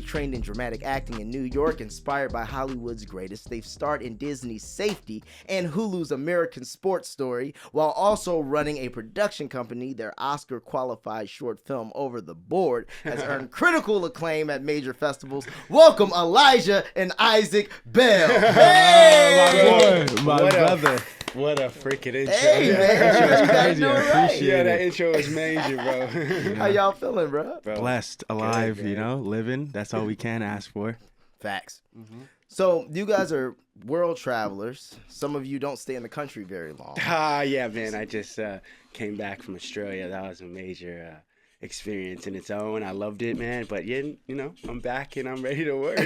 trained in dramatic acting in New York, inspired by Hollywood's greatest. They've starred in Disney's Safety and Hulu's American Sports Story, while also running a production company. Their Oscar-qualified short film, Over the Board, has earned critical acclaim at major festivals. Welcome, Elijah and Isaac Bell. Hey! My brother. What a freaking intro. Hey, man. You guys doing right. Yeah, that intro was major, bro. How y'all feeling, bro? Blessed, alive, good, living. That's all we can ask for. Facts. So you guys are world travelers. Some of you don't stay in the country very long. Yeah, man. I just came back from Australia. That was a major experience in its own. I loved it, man. But I'm back and I'm ready to work.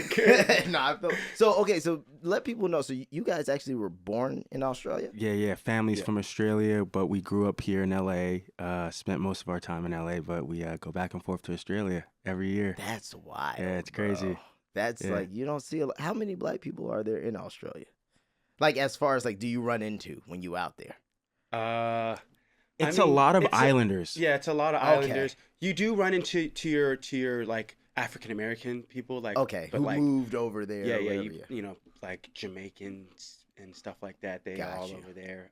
So let people know. So you guys actually were born in Australia? Yeah. Family's from Australia, but we grew up here in LA. Spent most of our time in LA, but we go back and forth to Australia every year. That's wild. Yeah, it's crazy. Bro. That's like, you don't see how many black people are there in Australia? Like, as far as like, do you run into when you out there? It's a lot of islanders. It's a lot of islanders. You do run into your like African American people, like who moved over there. You know, like Jamaicans and stuff like that. They are all over there.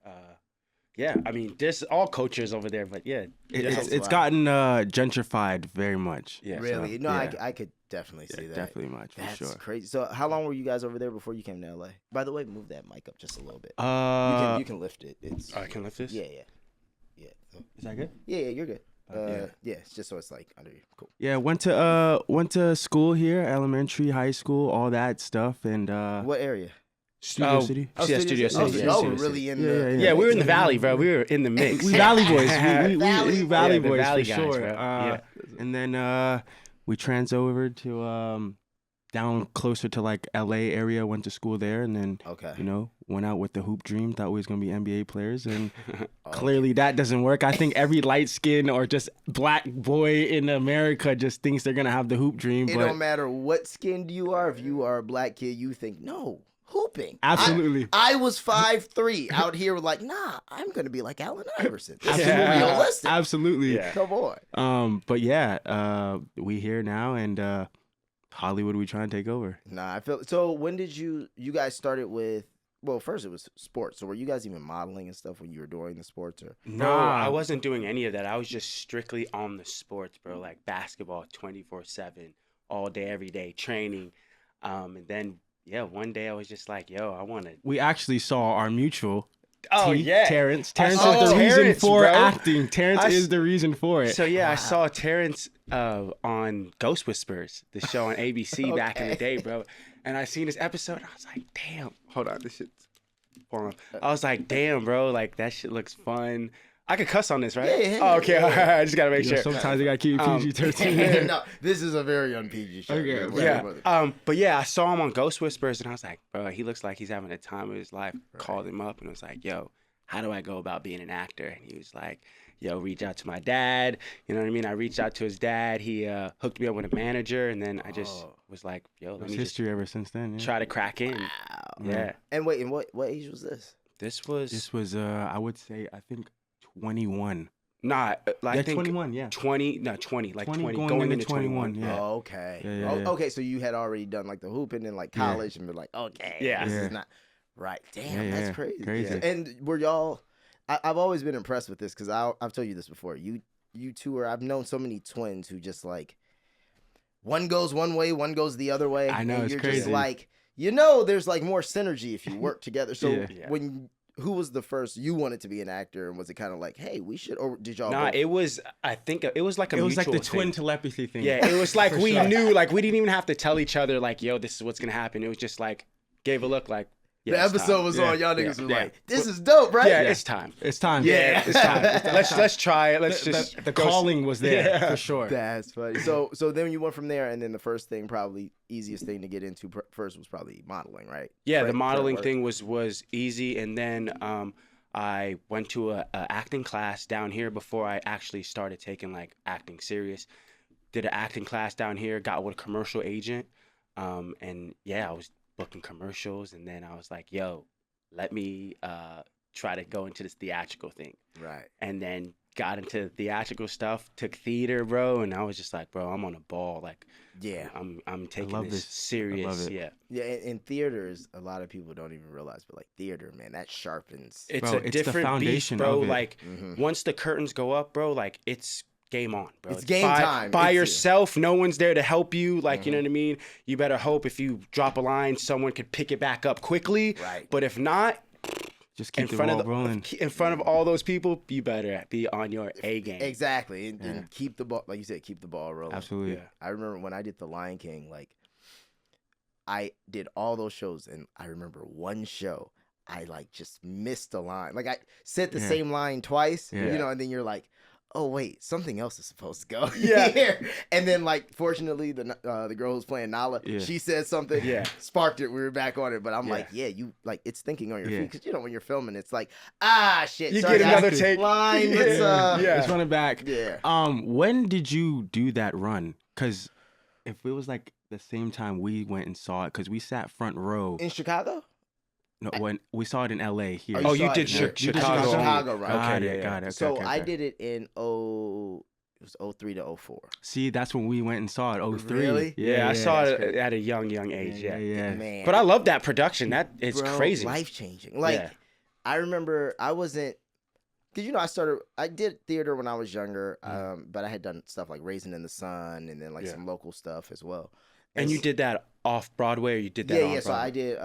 I mean, there's all cultures over there, but it's gotten gentrified very much. Yeah, really? So, I could definitely see that. Definitely much, for sure. That's crazy. So how long were you guys over there before you came to LA? By the way, move that mic up just a little bit. You can lift it. I can lift this? Yeah. Is that good? Yeah, you're good. It's just so it's like under you. Cool. Yeah, went to school here, elementary, high school, all that stuff, and what area? Studio City. Studio City. We're really in the... Yeah, we were in the Valley, bro. We were in the mix. We Valley boys. We Valley boys Valley for guys, sure. bro. And then we trans over to down closer to like LA area, went to school there, and then went out with the hoop dream, thought we was gonna be NBA players, and clearly that doesn't work. I think every light skin or just black boy in America just thinks they're gonna have the hoop dream. It don't matter what skinned you are. If you are a black kid, you think no. Hooping. Absolutely. I was 5'3" out here like, nah, I'm going to be like Allen Iverson. That's realistic. Absolutely. Yeah. Come on. But we here now, and Hollywood we trying to take over. I feel so. When did you guys started with, well, first it was sports. So were you guys even modeling and stuff when you were doing the sports? Or No, I wasn't doing any of that. I was just strictly on the sports, bro. Like basketball 24/7, all day, every day, training. And then one day I was just like, I want to. We actually saw our mutual. Terrence. Terrence is the reason for acting. Terrence is the reason for it. So I saw Terrence on Ghost Whispers, the show on ABC back in the day, bro. And I seen this episode, and I was like, damn. Hold on, this shit's falling off. I was like, damn, bro, like that shit looks fun. I could cuss on this, right? Yeah. Oh, okay. All right. I just gotta make sure. Sometimes you gotta keep PG-13. No, this is a very un-PG show. Okay. But I saw him on Ghost Whispers, and I was like, bro, he looks like he's having the time of his life. Right. Called him up and was like, yo, how do I go about being an actor? And he was like, reach out to my dad. You know what I mean? I reached out to his dad. He hooked me up with a manager, and then I just was like, let me history ever since then. Yeah. Try to crack in. Wow. Yeah. And wait, and what age was this? This was I would say, I think 21. Nah, I think 21, yeah. 20, like 20, going into 21. Yeah. Oh, okay. Yeah. Okay, so you had already done like the hooping in like college and been like, okay, this is not right. Damn, that's crazy. Crazy. And were y'all? I've always been impressed with this because I've told you this before. You two are. I've known so many twins who just like one goes one way, one goes the other way. I know, it's you're crazy. Just like there's like more synergy if you work together. So who was the first you wanted to be an actor, and was it kind of like, hey, we should, or did y'all? Nah, it was. I think it was like a. It was like the thing. twin telepathy thing. Yeah, it was like we knew, like we didn't even have to tell each other, like, yo, this is what's gonna happen. It was just like gave a look, like. The episode was on. Y'all niggas was like, "This is dope, right?" Yeah, it's time. It's time. Yeah, it's time. Let's try it. Let's just the calling was there for sure. That's funny. So then you went from there, and then the first thing, probably easiest thing to get into first was probably modeling, right? Yeah, the modeling thing was easy, and then I went to a acting class down here before I actually started taking like acting serious. Did an acting class down here, got with a commercial agent, and I was booking commercials, and then I was like, yo, let me try to go into this theatrical thing. Right. And then got into theatrical stuff, took theater, bro, and I was just like, bro, I'm on a ball. Like, yeah, I'm taking this serious. I love it. Yeah. Yeah, in theaters, a lot of people don't even realize, but like theater, man, that sharpens. It's Bro, a it's the different foundation beast, bro. of it. Like once the curtains go up, bro, like it's game on, bro. It's game time. By It's yourself. No one's there to help you. Like, you know what I mean? You better hope if you drop a line, someone could pick it back up quickly. Right. But if not, Just keep the ball rolling. in front of all those people, you better be on your A game. Exactly, and keep the ball, like you said, keep the ball rolling. Absolutely. Yeah. I remember when I did The Lion King, like I did all those shows, and I remember one show I like just missed a line. Like I said the same line twice, you know, and then you're like, oh wait, something else is supposed to go here. And then like fortunately the girl who's playing Nala, she said something, sparked it. We were back on it, but I'm like, you like it's thinking on your feet because you know when you're filming, it's like shit. You sorry, get another take. Line. Let's run it back. Yeah. When did you do that run? Because if it was like the same time we went and saw it, because we sat front row In Chicago? No, when we saw it in L.A. here. Oh, you did Chicago. Chicago, right? Okay, got it. Okay, so okay. I did it in it was 03 to 04. See, that's when we went and saw it. 03. Really? Yeah, I saw it at a young age. Yeah. Man. But I love that production. That it's crazy. Life changing. Like I remember I wasn't. Because, you know, I did theater when I was younger, but I had done stuff like Raisin in the Sun and then like some local stuff as well. And you did that off Broadway or you did that on Broadway? So I did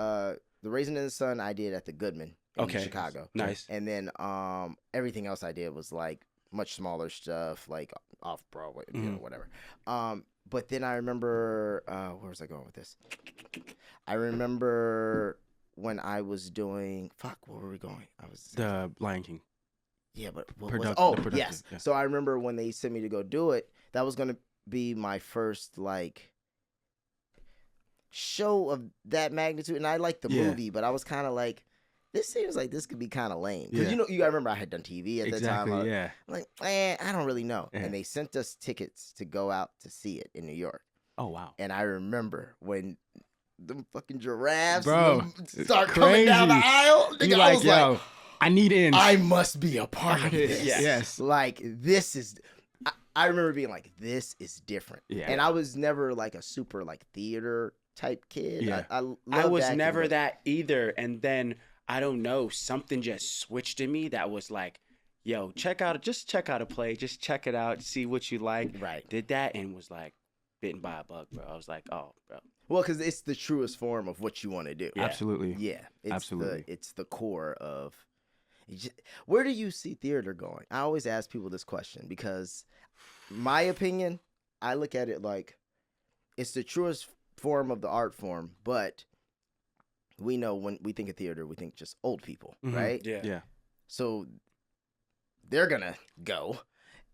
the Raisin in the Sun I did at the Goodman in Chicago. Nice. And then everything else I did was like much smaller stuff, like off Broadway, you know, whatever. But then I remember, where was I going with this? I remember when I was doing, where were we going? The Lion King. Yeah, but yes. Yeah. So I remember when they sent me to go do it, that was going to be my first, like, show of that magnitude. And I liked the movie, but I was kind of like, this seems like this could be kind of lame. Because, you know, you got to remember I had done TV at that time. I'm like, I don't really know. And they sent us tickets to go out to see it in New York. Oh, wow. And I remember when the fucking giraffes start crazy. coming down the aisle. Nigga, I was like, I need in. I must be a part of this. Yes. Like, this is... I remember being like, this is different. Yeah. And I was never like a super like theater type kid. Yeah. I was never that either. And then, I don't know, something just switched in me that was like, yo, check out a play. Just check it out. See what you like. Right. Did that and was like bitten by a bug, bro. I was like, oh, bro. Well, because it's the truest form of what you want to do. Yeah. Absolutely. Yeah. Absolutely. It's the core of... Where do you see theater going? I always ask people this question because my opinion, I look at it like it's the truest form of the art form, but we know when we think of theater, we think just old people, right? Yeah. So they're going to go,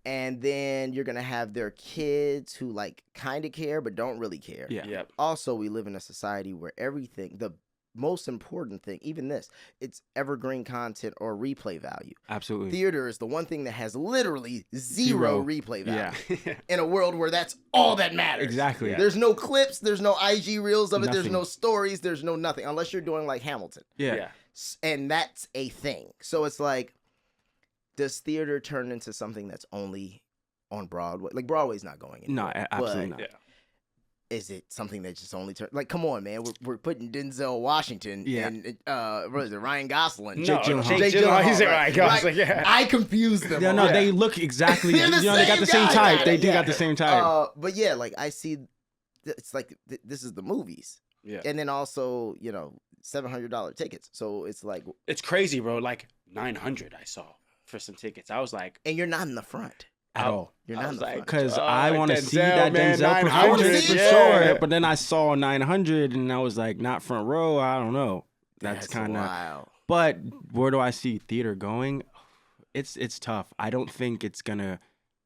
and then you're going to have their kids who like kind of care but don't really care. Yeah. Also, we live in a society where everything, the most important thing, even this, it's evergreen content or replay value. Absolutely. Theater is the one thing that has literally zero replay value in a world where that's all that matters. Exactly. There's no clips, there's no IG reels of it, Nothing. there's no stories, there's no nothing, unless you're doing like Hamilton. Yeah. And that's a thing. So it's like, does theater turn into something that's only on Broadway? Like, Broadway's not going anywhere. No, absolutely not. Yeah. Is it something that just only turns... Like, come on, man. We're putting Denzel Washington and, what is it, Ryan Gosling? Jake Gyllenhaal. He's Ryan Gosling, I confuse them. Yeah, no, they look exactly... they got the same type. They do got the same type. But yeah, like, I see... It's like, this is the movies. Yeah. And then also, you know, $700 tickets. So it's like... It's crazy, bro. Like, 900 I saw for some tickets. I was like... And you're not in the front. At all. You're not in the front. Because I want to see that man, Denzel 900, performance for yeah. sure. But then I saw 900 and I was like, not front row. I don't know. That's kind of wild. But where do I see theater going? It's tough. I don't think it's gonna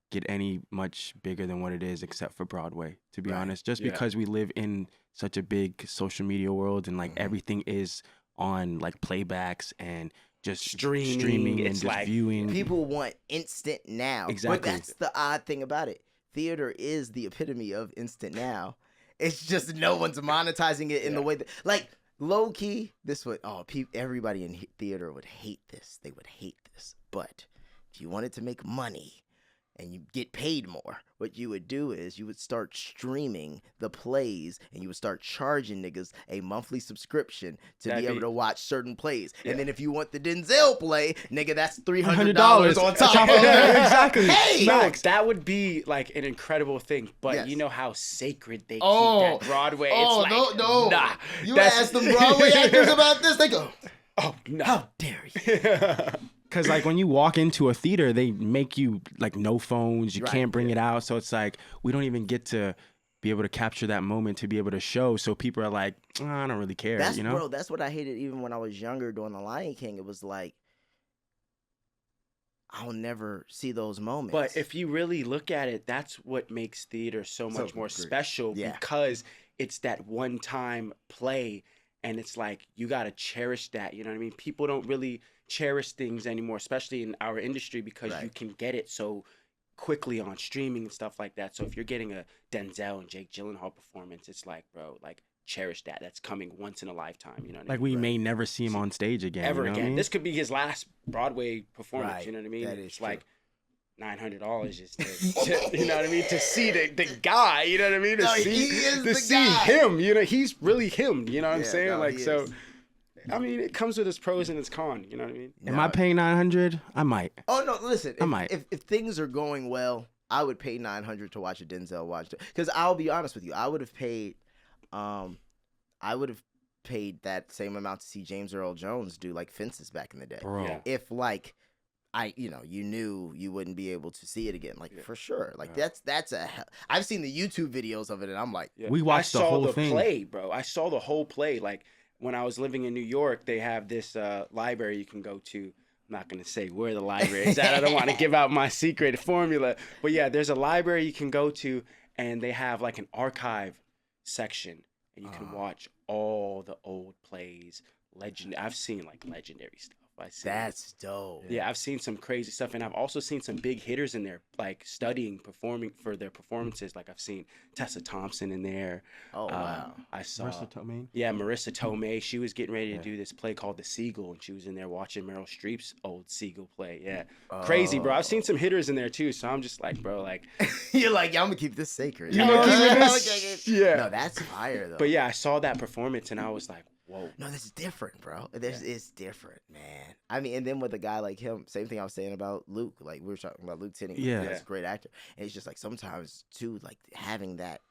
get any much bigger than what it is, except for Broadway. To be honest, just because we live in such a big social media world and like everything is on like playbacks and just streaming and just like, viewing. People want instant now. Exactly. But that's the odd thing about it. Theater is the epitome of instant now. It's just no one's monetizing it in the way that... Like, low key, this would everybody in theater would hate this. They would hate this. But if you wanted to make money and you get paid more, what you would do is you would start streaming the plays and you would start charging niggas a monthly subscription to be able to watch certain plays. Yeah. And then if you want the Denzel play, nigga, that's $300 on top of that. Exactly. Hey! Max, that would be like an incredible thing. But you know how sacred they keep that Broadway. Oh, it's like, no. Nah. You ask the Broadway actors about this, they go, oh, no. How dare you? Because, like, when you walk into a theater, they make you, like, no phones. You can't bring it out. So it's like, we don't even get to be able to capture that moment to be able to show. So people are like, oh, I don't really care, you know? Bro, that's what I hated even when I was younger doing The Lion King. It was like, I'll never see those moments. But if you really look at it, that's what makes theater so much more special because it's that one-time play. And it's like, you got to cherish that. You know what I mean? People don't really cherish things anymore, especially in our industry, because you can get it so quickly on streaming and stuff like that. So if you're getting a Denzel and Jake Gyllenhaal performance, it's like, bro, like, cherish that. That's coming once in a lifetime. You know what I mean? Like, we may never see him on stage again. Ever again. I mean? This could be his last Broadway performance. You know what I mean? That is it's true. like $900 just to you know what I mean, to see the guy, you know what I mean, to see him, you know, he's really him, you know what I'm saying? Like, so I mean, it comes with its pros and its cons, you know what I mean? Am I paying $900? I might. Oh no, listen, I might. If things are going well, I would pay $900 to watch a Denzel watch. Because I'll be honest with you, I would have paid that same amount to see James Earl Jones do like Fences back in the day. Bro. Yeah. If like you knew you wouldn't be able to see it again, like for sure. Like I've seen the YouTube videos of it, and I'm like, we watched the whole thing. Play, bro. I saw the whole play. Like when I was living in New York, they have this library you can go to. I'm not gonna say where the library is at. I don't want to give out my secret formula, but yeah, there's a library you can go to, and they have like an archive section, and you can watch all the old plays. I've seen like legendary stuff. That's dope. Yeah, I've seen some crazy stuff, and I've also seen some big hitters in there, like performing for their performances. Like I've seen Tessa Thompson in there. Oh wow! I saw Marissa Tomei. Yeah, Marissa Tomei. She was getting ready to do this play called The Seagull, and she was in there watching Meryl Streep's old Seagull play. Yeah, crazy, bro. I've seen some hitters in there too, so I'm just like, bro, like you're like, yeah, I'm gonna keep this sacred. You know, yeah. No, that's fire though. But yeah, I saw that performance, and I was like, whoa. No, this is different, bro. It's different, man. I mean, and then with a guy like him, same thing I was saying about Luke. Like we were talking about Luke Tenney. Yeah, he's a great actor. And it's just like sometimes too, like having that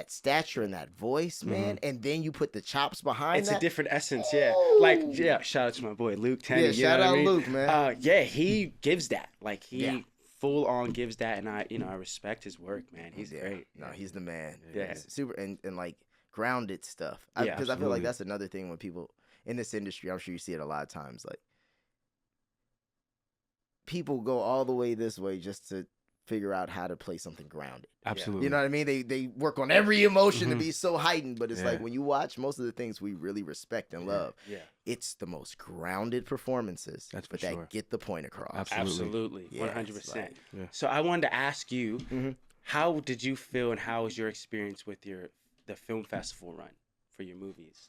stature and that voice, man. And then you put the chops behind. It's that. A different essence, yeah. Like, yeah. Shout out to my boy Luke Tenney. Yeah, shout out Luke, man. Yeah, he gives that. Like he full on gives that, and I respect his work, man. He's great. No, he's the man. Yeah, he's super and like. Grounded stuff, because I feel like that's another thing when people in this industry, I'm sure you see it a lot of times, like people go all the way this way just to figure out how to play something grounded. Absolutely. You know what I mean? They work on every emotion to be so heightened, but it's like when you watch most of the things we really respect and love, it's the most grounded performances that get the point across. Absolutely. 100%. So I wanted to ask you, how did you feel and how was your experience with the film festival run for your movies?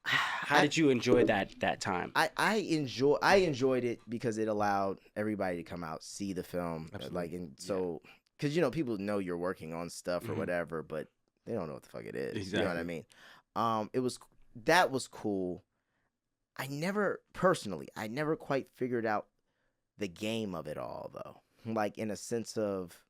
How did you enjoy that time? I enjoyed it because it allowed everybody to come out, see the film. Absolutely. Like, and so, because people know you're working on stuff or whatever, but they don't know what the fuck it is. Exactly. You know what I mean? That was cool. I never quite figured out the game of it all though. Like in a sense of,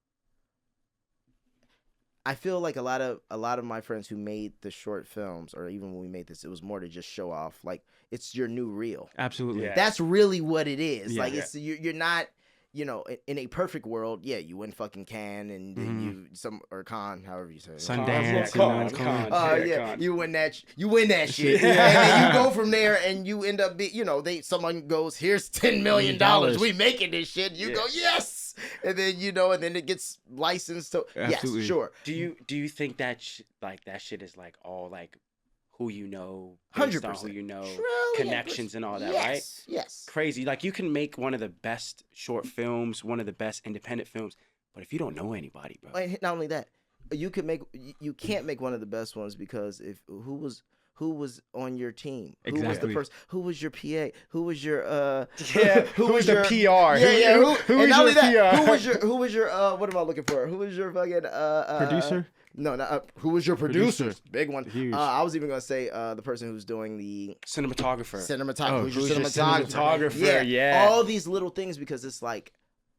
I feel like a lot of my friends who made the short films, or even when we made this, it was more to just show off. Like it's your new reel. Absolutely. Yeah. That's really what it is. Yeah. Like it's you're not, in a perfect world, you win fucking Cannes and you or Con, however you say it. Sundance. Con. You win that shit. And then you go from there and you end up someone goes, here's $10 million. We making this shit. You go, yes. And then and then it gets licensed to Absolutely. Yes, sure. Do you think that that shit is like all like who you know, 100%. based on who you know, Trillion connections and all that, right? Yes. Crazy. Like you can make one of the best short films, one of the best independent films, but if you don't know anybody, bro. And not only that, you can't make one of the best ones because who was on your team? Exactly. Who was the person? Who was your PA? Who was your who was your PR? Yeah. Who was your PR? Who was your what am I looking for? Who was your fucking producer? No, not who was your producer? Big one. Huge. I was even gonna say the person who's doing the cinematographer. Who's your Who's your cinematographer? Yeah. All these little things, because it's like,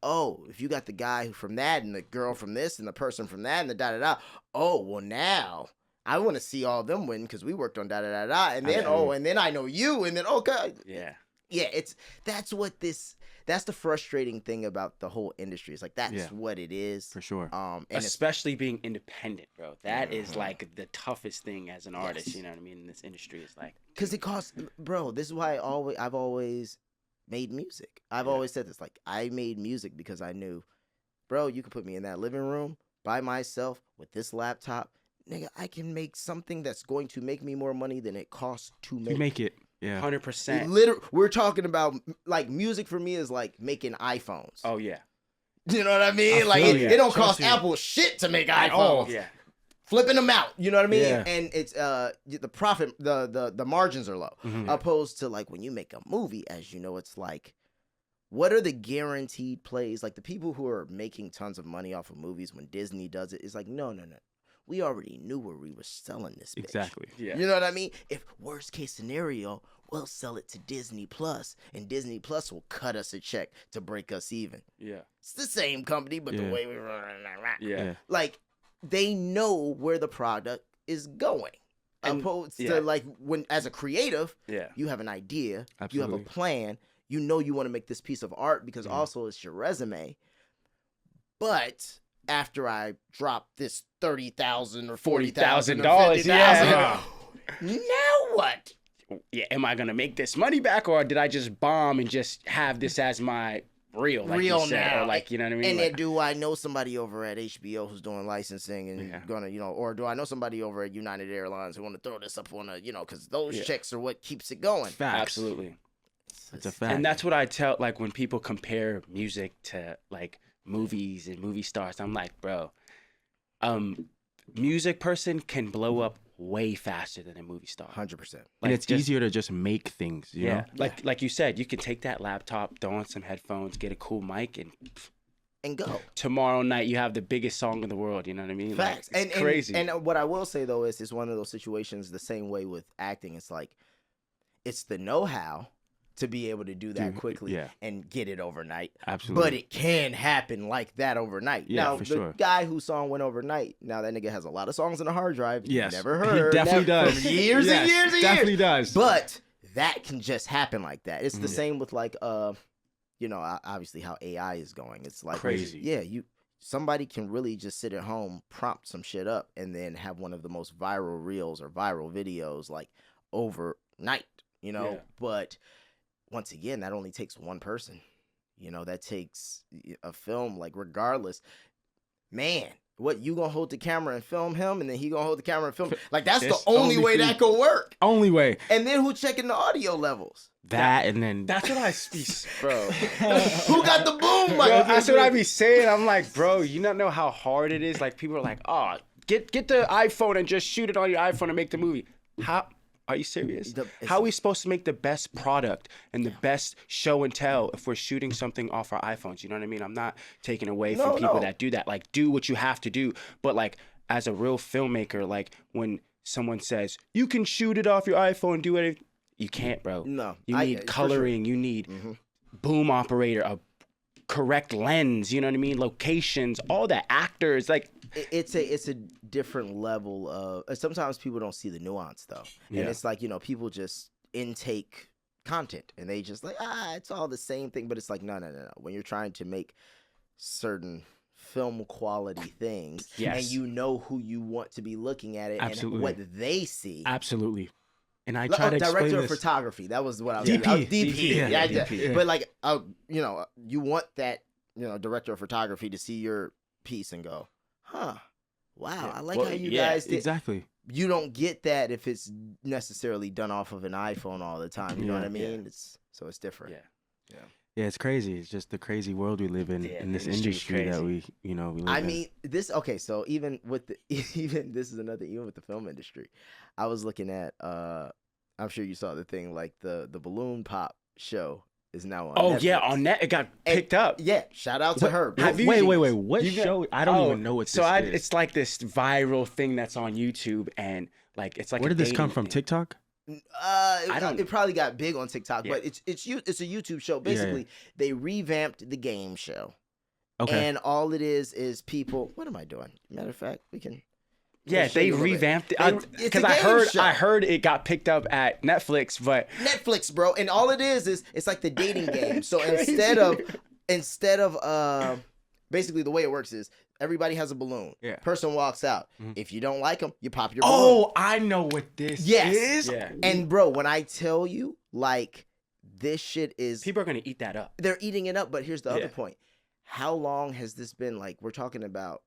oh, if you got the guy from that and the girl from this and the person from that and the da-da-da, oh, well, now I want to see all of them win because we worked on da-da-da-da. And then, and then I know you. And then, okay. Yeah. Yeah, that's the frustrating thing about the whole industry. It's like, that's what it is. For sure. And especially being independent, bro. That is like the toughest thing as an artist, you know what I mean? In this industry, it's like. Because it costs, bro, this is why I've always made music. I've always said this, like, I made music because I knew, bro, you could put me in that living room by myself with this laptop, nigga, I can make something that's going to make me more money than it costs to make it. Yeah, 100%. Literally, we're talking about, like, music for me is like making iPhones. Oh yeah, you know what I mean? Like it don't cost Apple shit to make iPhones. Yeah. Flipping them out, you know what I mean? Yeah. And it's the profit, the margins are low, opposed to like when you make a movie, as you know, it's like, what are the guaranteed plays? Like the people who are making tons of money off of movies when Disney does it, it's like, no. We already knew where we were selling this bitch. Exactly. Yeah. You know what I mean? If worst case scenario, we'll sell it to Disney Plus, and Disney Plus will cut us a check to break us even. Yeah. It's the same company, but the way we run it. Yeah. Like, they know where the product is going. Opposed to like when as a creative, you have an idea, you have a plan, you know you want to make this piece of art because also it's your resume. But after I drop this $30,000 or $40,000 or $50,000, now what? Yeah, am I gonna make this money back, or did I just bomb and just have this as my real, like you said, now? Or like, you know what I mean? And like, then do I know somebody over at HBO who's doing licensing and gonna, you know, or do I know somebody over at United Airlines who want to throw this up on a, you know, because those checks are what keeps it going. Facts. Absolutely. It's a fact. And that's what I tell, like, when people compare music to like movies and movie stars, I'm like, bro, music person can blow up way faster than a movie star. 100%. And Like, it's easier to just make things, you know? Like you said, you can take that laptop, throw on some headphones, get a cool mic, and go. Tomorrow night you have the biggest song in the world, you know what I mean? Facts. Like, it's crazy. And what I will say though is it's one of those situations the same way with acting. It's like, it's the know-how to be able to do that quickly and get it overnight. Absolutely. But it can happen like that overnight. Yeah, now, for the sure. guy whose song went overnight, now that nigga has a lot of songs on the hard drive. Yes. Never heard. He definitely does. From years and years and definitely years. does. But that can just happen like that. It's the same with like, you know, obviously how AI is going. It's like, crazy. Yeah, somebody can really just sit at home, prompt some shit up, and then have one of the most viral reels or viral videos like overnight, you know? Yeah. But once again, that only takes one person. You know, that takes a film, like, regardless. Man, what, you gonna hold the camera and film him, and then he gonna hold the camera and film? Like, that's the only way that could work. Only way. And then who checking the audio levels? And then... That's what I speak, bro. Who got the boom mic? Bro, that's what I be saying. I'm like, bro, you don't know how hard it is. Like, people are like, oh, get the iPhone and just shoot it on your iPhone and make the movie. How... Are you serious? How are we supposed to make the best product and the best show and tell if we're shooting something off our iPhones? You know what I mean? I'm not taking away from people that do that. Like, do what you have to do. But, like, as a real filmmaker, like, when someone says, you can shoot it off your iPhone, do it, you can't, bro. No. You need coloring. Sure. You need boom operator, a correct lens, you know what I mean? Locations, all that, actors, like... It's a different level of... Sometimes people don't see the nuance, though. And it's like, you know, people just intake content, and they just like, it's all the same thing. But it's like, no. When you're trying to make certain film quality things, and you know who you want to be looking at it and what they see. Absolutely. And I try to explain director this. of photography. That was what I was DP. DP. Yeah, DP. Yeah. But like, you know, you want that, you know, director of photography to see your piece and go, huh, wow, I like how you guys did. Exactly. You don't get that if it's necessarily done off of an iPhone all the time. You know what I mean? So it's different. Yeah, it's crazy. It's just the crazy world we live in this industry that we live in. I mean, this, okay, so even with the, even this is another, even with the film industry, I was looking at I'm sure you saw the thing, like the balloon pop show is now on Netflix. Yeah, on net it got picked up. Yeah, shout out to her. Wait, what show? I don't even know what this is. It's like this viral thing that's on YouTube, and like it's like where did this come from? TikTok? It probably got big on TikTok, but it's a YouTube show. Basically, they revamped the game show. Okay. And all it is people. What am I doing? Matter of fact, we can. Yeah, they revamped it because I heard it got picked up at Netflix, but Netflix, bro. And all it is it's like the dating game. So instead of basically the way it works is everybody has a balloon. Yeah. Person walks out. Mm-hmm. If you don't like them, you pop your balloon. Oh, I know what this is. Yeah. And bro, when I tell you, like, this shit is people are gonna eat that up. They're eating it up. But here's the other point: how long has this been? Like, we're talking about.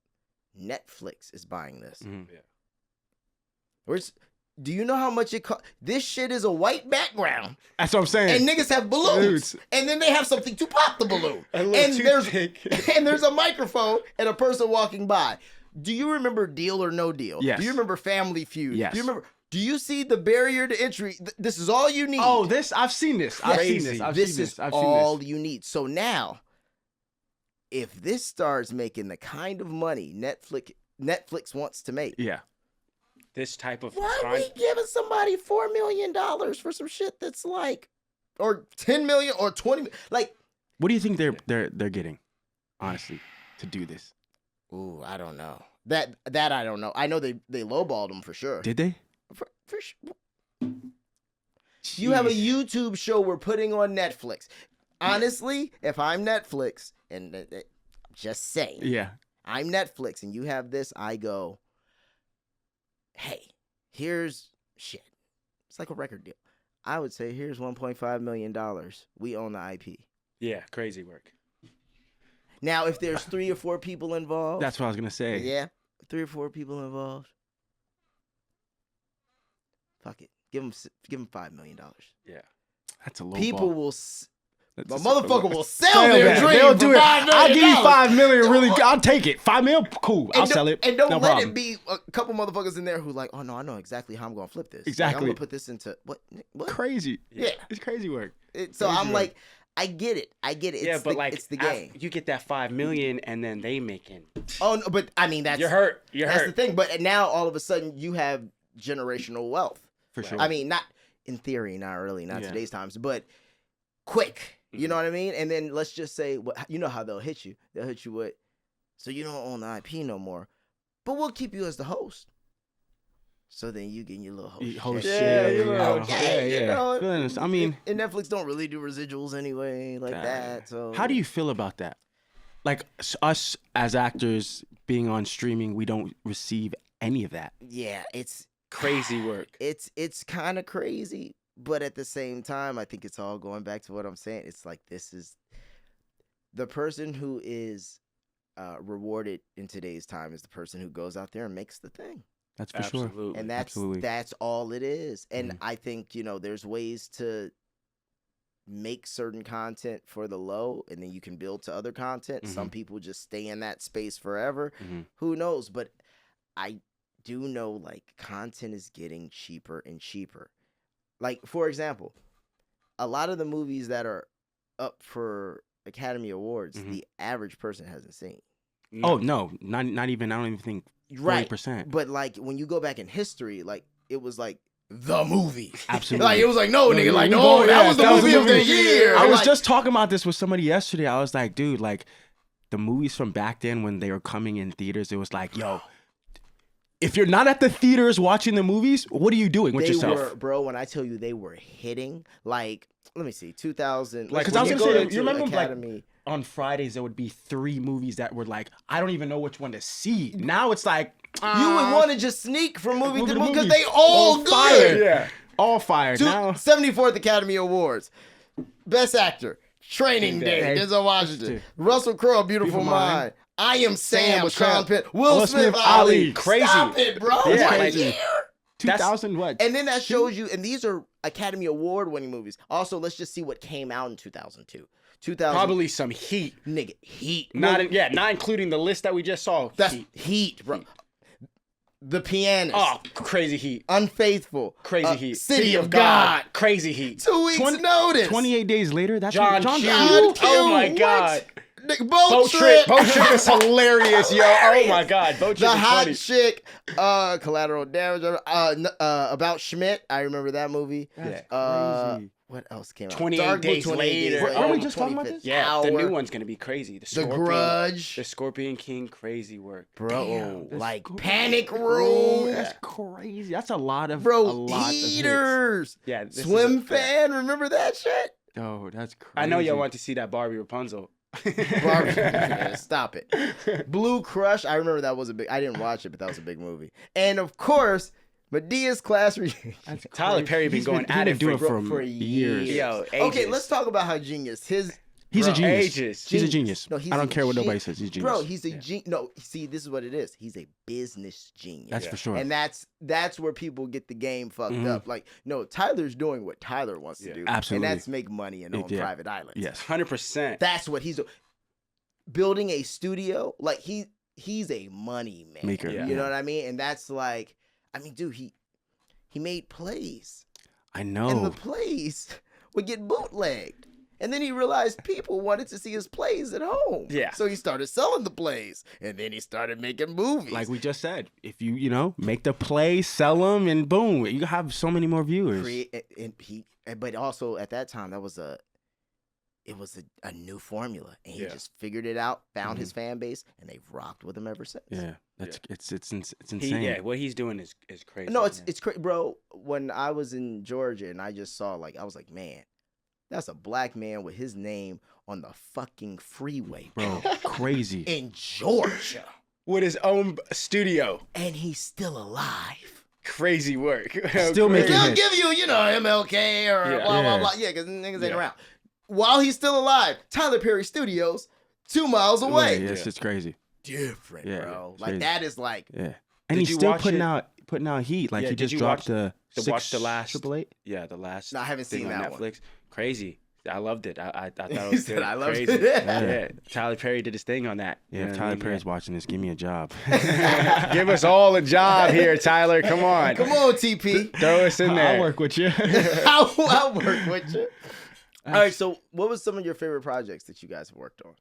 Netflix is buying this. Mm-hmm. Yeah. Do you know how much it costs? This shit is a white background. That's what I'm saying. And niggas have balloons. And then they have something to pop the balloon. And there's a microphone and a person walking by. Do you remember Deal or No Deal? Yes. Do you remember Family Feud? Yes. Do you see the barrier to entry? This is all you need. Oh, I've seen this. This is all you need. So now, if this starts making the kind of money Netflix wants to make, this type of why are we giving somebody $4 million for some shit that's like, or 10 million or 20? Like, what do you think they're getting, honestly, to do this? Ooh, I don't know. That I don't know. I know they lowballed them for sure. Did they? For sure. You have a YouTube show we're putting on Netflix. Honestly, if I'm Netflix, and just saying, I'm Netflix, and you have this, I go, hey, here's shit. It's like a record deal. I would say, here's $1.5 million. We own the IP. Yeah, crazy work. Now, if there's 3 or 4 people involved. That's what I was going to say. Yeah, 3 or 4 people involved. Fuck it. Give them $5 million. Yeah. That's a low people ball. will... My motherfucker will sell their dream. They'll do it. I'll give you $5 million. Really, I'll take it. $5 million, cool. I'll sell it. And don't let it be a couple motherfuckers in there who like, oh no, I know exactly how I'm gonna flip this. Exactly. Like, I'm gonna put this into what? Crazy. Yeah, it's crazy work. Like, I get it. It's it's the game. You get that $5 million, and then they making. Oh no, but I mean you're hurt. That's the thing. But now all of a sudden you have generational wealth. For sure. I mean, not in theory, not really, not today's times, but quick. You know what I mean? And then let's just say, you know how they'll hit you. They'll hit you with, so you don't own the IP no more, but we'll keep you as the host. So then you get your little host shit. Yeah. I mean, and Netflix don't really do residuals anyway, like that. So how do you feel about that? Like us as actors being on streaming, we don't receive any of that. Yeah, it's crazy work. It's kind of crazy. But at the same time, I think it's all going back to what I'm saying. It's like this is the person who is rewarded in today's time is the person who goes out there and makes the thing. That's for sure. And that's all it is. And I think, there's ways to make certain content for the low, and then you can build to other content. Some people just stay in that space forever. Who knows? But I do know, like, content is getting cheaper and cheaper. Like, for example, a lot of the movies that are up for Academy Awards, the average person hasn't seen. No. Oh, no. Not even, I don't even think 40%. Right. But, like, when you go back in history, like, it was, like, the movie. Absolutely. Like, it was like, no, nigga, like, no, that was the movie of the year. I was just talking about this with somebody yesterday. I was like, dude, like, the movies from back then when they were coming in theaters, it was like, yo, if you're not at the theaters watching the movies, what are you doing with yourself? Bro, when I tell you they were hitting, like, let me see, 2000. Like, because I was going to say, you remember, Academy, like, on Fridays, there would be 3 movies that were like, I don't even know which one to see. Now it's like, you would want to just sneak from movie to movie because they all good. Fired. Yeah. All fired. Now 74th Academy Awards. Best Actor, Training Day, Denzel Washington. Russell Crowe, Beautiful Mind. I Am Sam with Sean Penn. Will Smith, Ali. Crazy. Stop it, bro. Yeah, what year? 2000 what? And then that shows you, and these are Academy Award winning movies. Also, let's just see what came out in 2002. Probably some heat. Nigga, heat. Not including the list that we just saw. That's heat, bro. The Pianist. Oh, Crazy Heat. Unfaithful. Crazy Heat. City of God. Crazy Heat. 2 weeks notice. 28 days later, that's John John Q. Q. Oh my God. Boat trip. Boat trip is hilarious, yo. Oh my God. Boat trip The is Hot funny. Chick. Collateral Damage. About Schmidt. I remember that movie. That's Crazy. What else came out? 28 days later. Weren't we just talking about this? Yeah, the new one's gonna be crazy. The Grudge. The Scorpion King, crazy work. Bro, Damn, like that's Panic Room. That's crazy. That's a lot of Bro, Heaters. Yeah, this Swim Fan. Remember that shit? Oh, that's crazy. I know y'all want to see that Barbie Rapunzel. Barbie, man, stop it. Blue Crush. I remember that was a big. I didn't watch it, but that was a big movie. And of course, Medea's Class Reunion. Tyler Perry been going at it for years. Yo, Okay, ages. let's talk about how genius He's a genius. Ages. He's a genius. No, he's I a don't care what nobody genius. says. He's a genius. Bro, he's a genius. No, see, this is what it is. He's a business genius. That's for sure. And that's where people get the game fucked up. Like, no, Tyler's doing what Tyler wants to do. Absolutely. And that's make money and own private islands. Yes. 100%. That's what he's doing. Building a studio, like he's a money maker. You know what I mean? And that's like, I mean, dude, he made plays. I know. And the plays would get bootlegged. And then he realized people wanted to see his plays at home. Yeah. So he started selling the plays. And then he started making movies. Like we just said, if you make the play, sell them, and boom, you have so many more viewers. But also at that time, it was a new formula. And he just figured it out, found his fan base, and they've rocked with him ever since. Yeah. It's insane. What he's doing is crazy. No, it's crazy, bro. When I was in Georgia and I just saw, I was like, man, that's a black man with his name on the fucking freeway, bro. Crazy. In Georgia. With his own studio. And he's still alive. Crazy work. Still making They'll hits. give you, MLK or blah, blah, blah. Yeah, because niggas ain't around. While he's still alive, Tyler Perry Studios, 2 miles away. Yes, it's crazy. Different, bro. Like, crazy. that is like... Yeah. And he's still putting out heat. Like, he just dropped the last 888? Yeah, the last. No, I haven't seen that Netflix. One. Crazy. I loved it. I thought it He was said, good. I loved Crazy. it. Yeah. Tyler Perry did his thing on that. Yeah, if Tyler Perry's watching this, give me a job. Give us all a job here, Tyler. Come on. Come on, TP. Throw us in there. I'll work with you. I'll work with you. All right, so what was some of your favorite projects that you guys have worked on?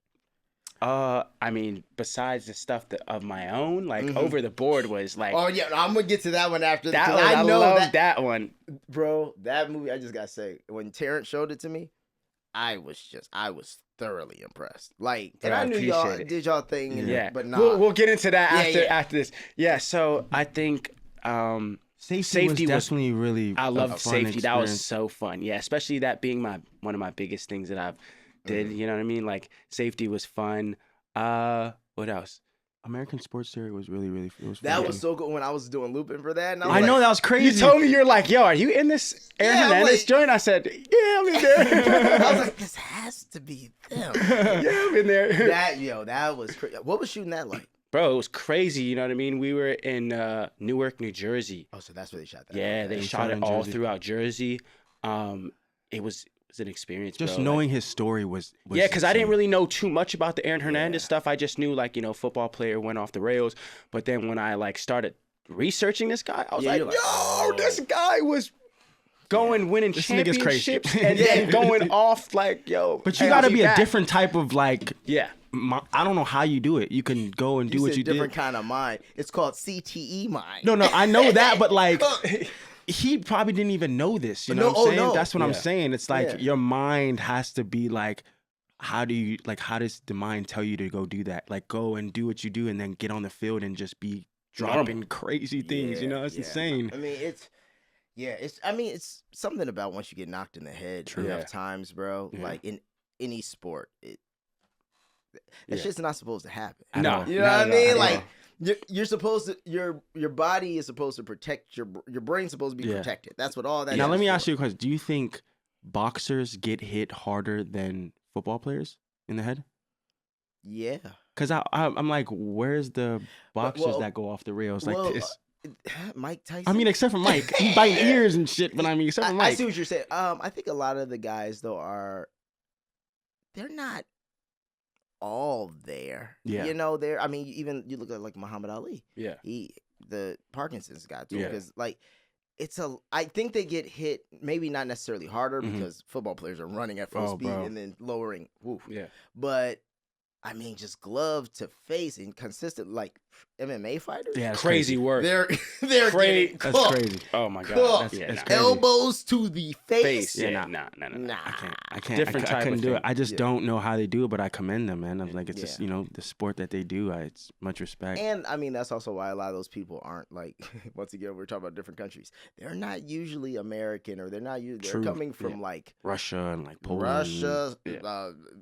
I mean, besides the stuff of my own, like Over the Board was like. Oh yeah, I'm gonna get to that one after that. I know love that one, bro. That movie, I just gotta say, when Terrence showed it to me, I was thoroughly impressed. Like, and I knew y'all did y'all thing, but not. We'll get into that after this. Yeah, so I think safety was definitely really. I loved safety. Experience. That was so fun. Yeah, especially that being one of my biggest things that I've did. You know what I mean? Like, safety was fun. What else? American Sports Theory was really, really. That was so good when I was doing looping for that. And I know that was crazy. You told me, you're like, yo, are you in this Aaron Hernandez joint? I said, yeah, I'm in there. I was like, this has to be them. Yeah, I'm in there. That was crazy. What was shooting that like? Bro, it was crazy. You know what I mean? We were in Newark, New Jersey. Oh, so that's where they shot that. Yeah, they shot it all throughout Jersey. It was an experience. Just bro. knowing his story was yeah, because I didn't really know too much about the Aaron Hernandez stuff. I just knew, like, football player went off the rails. But then when I started researching this guy, I was yo, this guy was winning this championships and then going off yo. But you got to be a different type of I don't know how you do it. You can go and do what you did. Different kind of mind. It's called CTE mind. No, I know that, but he probably didn't even know this. You know what I'm saying? No. That's what I'm saying. It's your mind has to be how does the mind tell you to go do that? Like, go and do what you do and then get on the field and just be dropping crazy things. It's insane. I mean, it's something about once you get knocked in the head enough times, bro. Yeah. Like in any sport, it's just not supposed to happen. No, you know what I mean? Like, you're supposed to your body is supposed to protect your brain's supposed to be protected. That's what all that. Now is let me for. ask you a question. Do you think boxers get hit harder than football players in the head? Yeah. Because I'm like, where's the boxers that go off the rails like this? Mike Tyson. I mean, except for Mike, he biting ears and shit. But I mean, except for Mike. I see what you're saying. I think a lot of the guys though they're not all there. Yeah. I mean, even you look at Muhammad Ali. Yeah. the Parkinson's guy too, because like I think they get hit maybe not necessarily harder because football players are running at full speed and then lowering. Woof. Yeah, but I mean, just glove to face and consistent like MMA fighters. Yeah, crazy work. They're crazy. That's crazy. Oh my god. That's crazy. Elbows to the face. Yeah, nah. I can't. I couldn't do it. I just don't know how they do it, but I commend them, man. I'm like, it's just the sport that they do. It's much respect. And I mean, that's also why a lot of those people aren't like. Once again, we're talking about different countries. They're not usually American, or they're not usually. They're coming from like Russia and like Poland. Russia.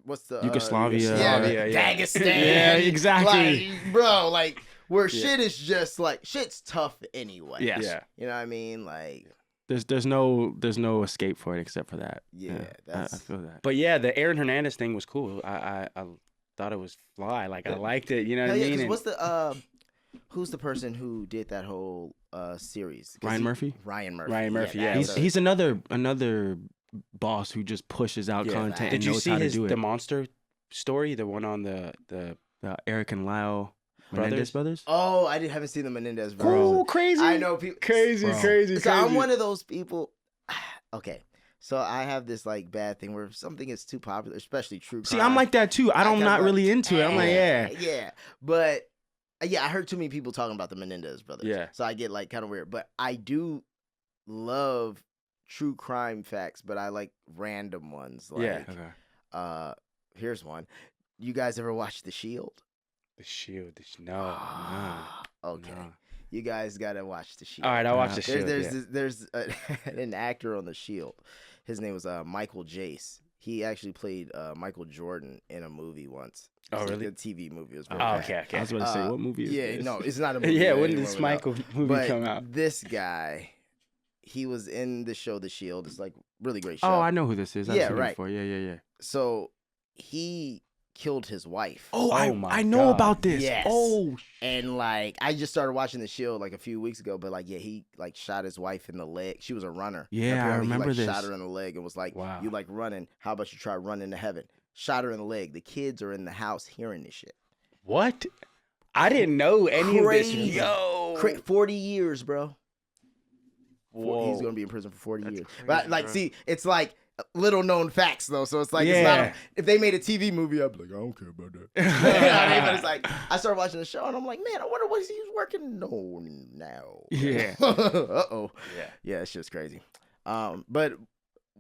What's the Yugoslavia? Dagestan. Yeah, exactly. Like, bro, like where shit is just like shit's tough anyway. Yes. Yeah. You know what I mean? Like there's no escape for it except for that. Yeah, I feel that. But yeah, the Aaron Hernandez thing was cool. I thought it was fly. Like I liked it. You know what I mean? What's the who's the person who did that whole series? Ryan Murphy. Ryan Murphy. Yeah. He's another boss who just pushes out content. Did and you knows see how to do the it. monster story? The one on the Eric and Lyle Menendez brothers? Oh, I haven't seen the Menendez brothers. Oh, crazy! I know people. Crazy. So I'm one of those people. Okay, so I have this like bad thing where if something is too popular, especially true crime. See, I'm like that too. I'm not really into it. I'm like, yeah, but I heard too many people talking about the Menendez brothers. Yeah, so I get like kind of weird. But I do love true crime facts, but I like random ones. Like, here's one. You guys ever watch The Shield? The Shield. No. Okay. No. You guys gotta watch The Shield. All right, I'll watch The Shield. There's an actor on The Shield. His name was Michael Jace. He actually played Michael Jordan in a movie once. Oh, really? A TV movie. It was okay. I was about to say, what movie is this? No, it's not a movie. When did this Michael movie come out? This guy, he was in the show The Shield. It's like really great show. Oh, I know who this is. I've seen right. It before. Yeah. So he killed his wife. I know about this. Yes. Oh, and like I just started watching The Shield like a few weeks ago, but like he like shot his wife in the leg. She was a runner. Yeah, I remember this. Shot her in the leg and was like, "Wow, you like running? How about you try running to heaven?" Shot her in the leg. The kids are in the house hearing this shit. What? I didn't know any of this. Yo, 40 years, bro. Whoa. He's gonna be in prison for 40 years. Crazy, but like, bro. see, it's like little known facts though, so it's like it's not. If they made a TV movie, I'd be like, I don't care about that. You know what I mean? But it's like I started watching the show and I'm like, man, I wonder what he's working on now. Yeah. Yeah, it's just crazy. But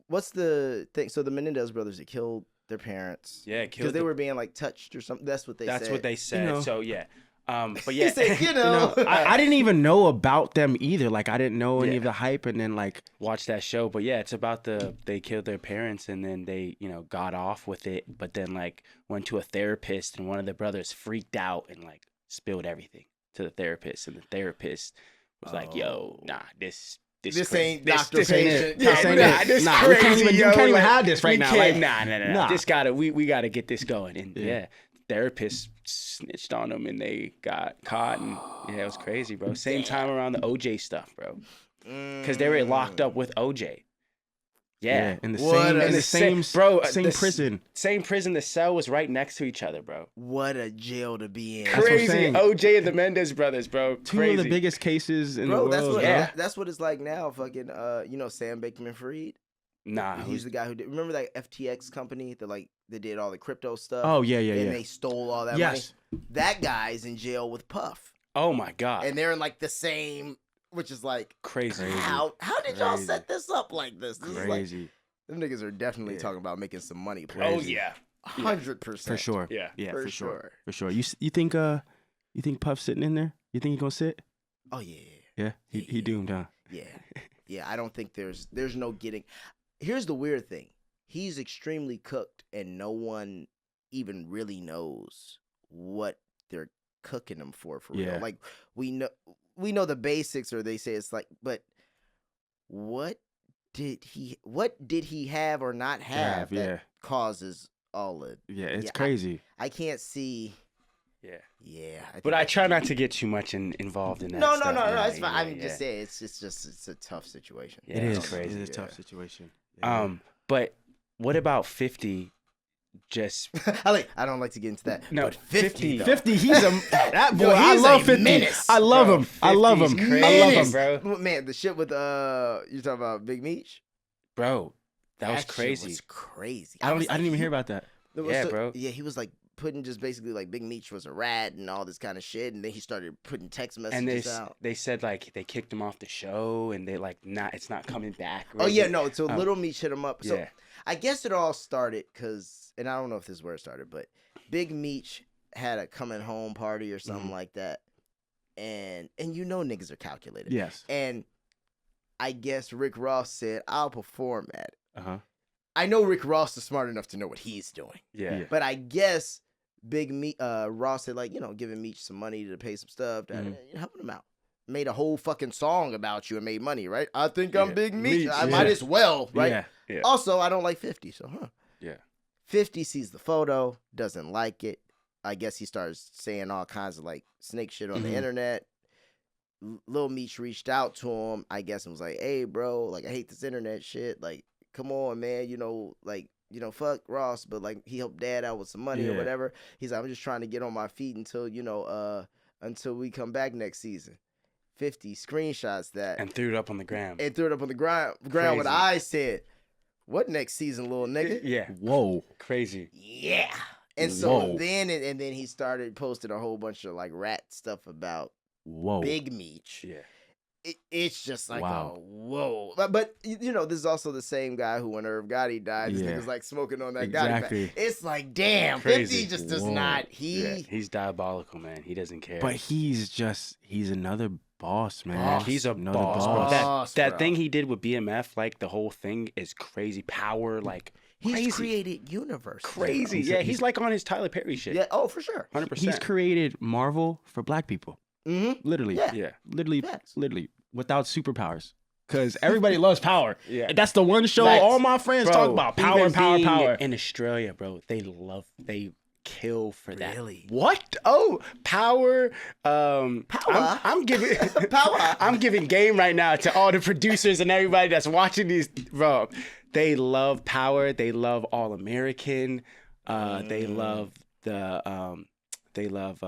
what's the thing? So the Menendez brothers, they killed their parents. Yeah, because they were being like touched or something. That's what they said. That's what they said. You know. So yeah. But yeah, said, I didn't even know about them either. Like I didn't know any of the hype, and then like watch that show. But yeah, it's about they killed their parents, and then they got off with it. But then like went to a therapist, and one of the brothers freaked out and like spilled everything to the therapist, and the therapist was like, "Yo, nah, this ain't doctor patient. We can't even have this right now. Like, nah. This we gotta get this going. And therapist snitched on them and they got caught, and it was crazy, bro. Same time around the OJ stuff, bro, because they were locked up with OJ. In the same prison. Same prison. The cell was right next to each other, bro. What a jail to be in. Crazy. OJ and the Menendez brothers, bro. Two of the biggest cases in the world. That's what it's like now. Fucking Sam Bankman-Fried. Nah, he's the guy who did. Remember that FTX company that like they did all the crypto stuff? Oh yeah. And they stole all that money. That guy's in jail with Puff. Oh my god. And they're in like the same, which is like crazy. How did y'all set this up like this? This crazy. Is like, them niggas are definitely talking about making some money. Oh yeah, 100% for sure. Yeah, for sure. You think Puff's sitting in there? You think he's gonna sit? Oh yeah. Yeah, he doomed, huh? Yeah. I don't think there's no getting. Here's the weird thing. He's extremely cooked, and no one even really knows what they're cooking him for real. Like we know the basics, or they say it's like, but what did he have or not have that causes all of? Yeah, it's crazy. I can't see. Yeah. But I try not to get too much involved in that. No, stuff. It's fine. I'm just saying it's a tough situation. Yeah, it's crazy. It is a tough situation. But what about 50 just I don't like to get into that. No, but 50, 50, he's a that boy. Yo, I he's love a 50. menace, I love bro. him. I love him. 50's I love crazy, him, bro. Man, the shit with you talking about Big Meech? Bro, that was shit crazy. was crazy. I didn't even hear about that. Yeah, bro. Yeah, he was like putting just basically like Big Meech was a rat and all this kind of shit, and then he started putting text messages And out. they said like they kicked him off the show, and they like it's not coming back. Oh yeah, no. So Little Meech hit him up. So Yeah. I guess it all started because, and I don't know if this is where it started, but Big Meech had a coming home party or something like that, and you know niggas are calculated. Yes. And I guess Rick Ross said, "I'll perform at it." Uh-huh. I know Rick Ross is smart enough to know what he's doing. Yeah. But I guess Ross had like, giving Meech some money to pay some stuff, helping him out. Made a whole fucking song about you and made money, right? I think I'm Big Meech. I might as well, right? Yeah. Also, I don't like 50, so Yeah. 50 sees the photo, doesn't like it. I guess he starts saying all kinds of like snake shit on the internet. Lil Meech reached out to him, I guess, and was like, "Hey, bro, like I hate this internet shit. Like, come on, man. Fuck Ross, but like he helped Dad out with some money or whatever. He's like, I'm just trying to get on my feet until we come back next season." 50 screenshots that And threw it up on the gram. and threw it up on the ground when I said, "What next season, little nigga?" Yeah. Whoa. Crazy. Yeah. And so Whoa. then he started posting a whole bunch of like rat stuff about Whoa. Big Meech. Yeah. It's just like, Wow. oh, whoa. But this is also the same guy who, when Irv Gotti died, this nigga's like smoking on that Exactly. Gotti. It's like, damn, Crazy. 50 just does Whoa. not. He's diabolical, man. He doesn't care. But he's another boss, man. Boss. He's a Another boss, bro. boss, That bro. thing he did with BMF, like the whole thing is crazy. Power, like He's crazy. created universe. Crazy. He's- Yeah, he's- he's like on his Tyler Perry shit. Yeah. Oh, for sure. 100%. He's created Marvel for black people. Mm-hmm. Literally. Yeah. Yeah. Literally. Facts. Literally. Without superpowers. Because everybody loves power. Yeah. That's the one show Facts. all my friends talk about. Power, even power, being power. In Australia, bro, they kill for that. Really? What? Oh, power. Power? I'm giving Power. I'm giving game right now to all the producers and everybody that's watching these. Bro, they love power. They love All American. They love the. They love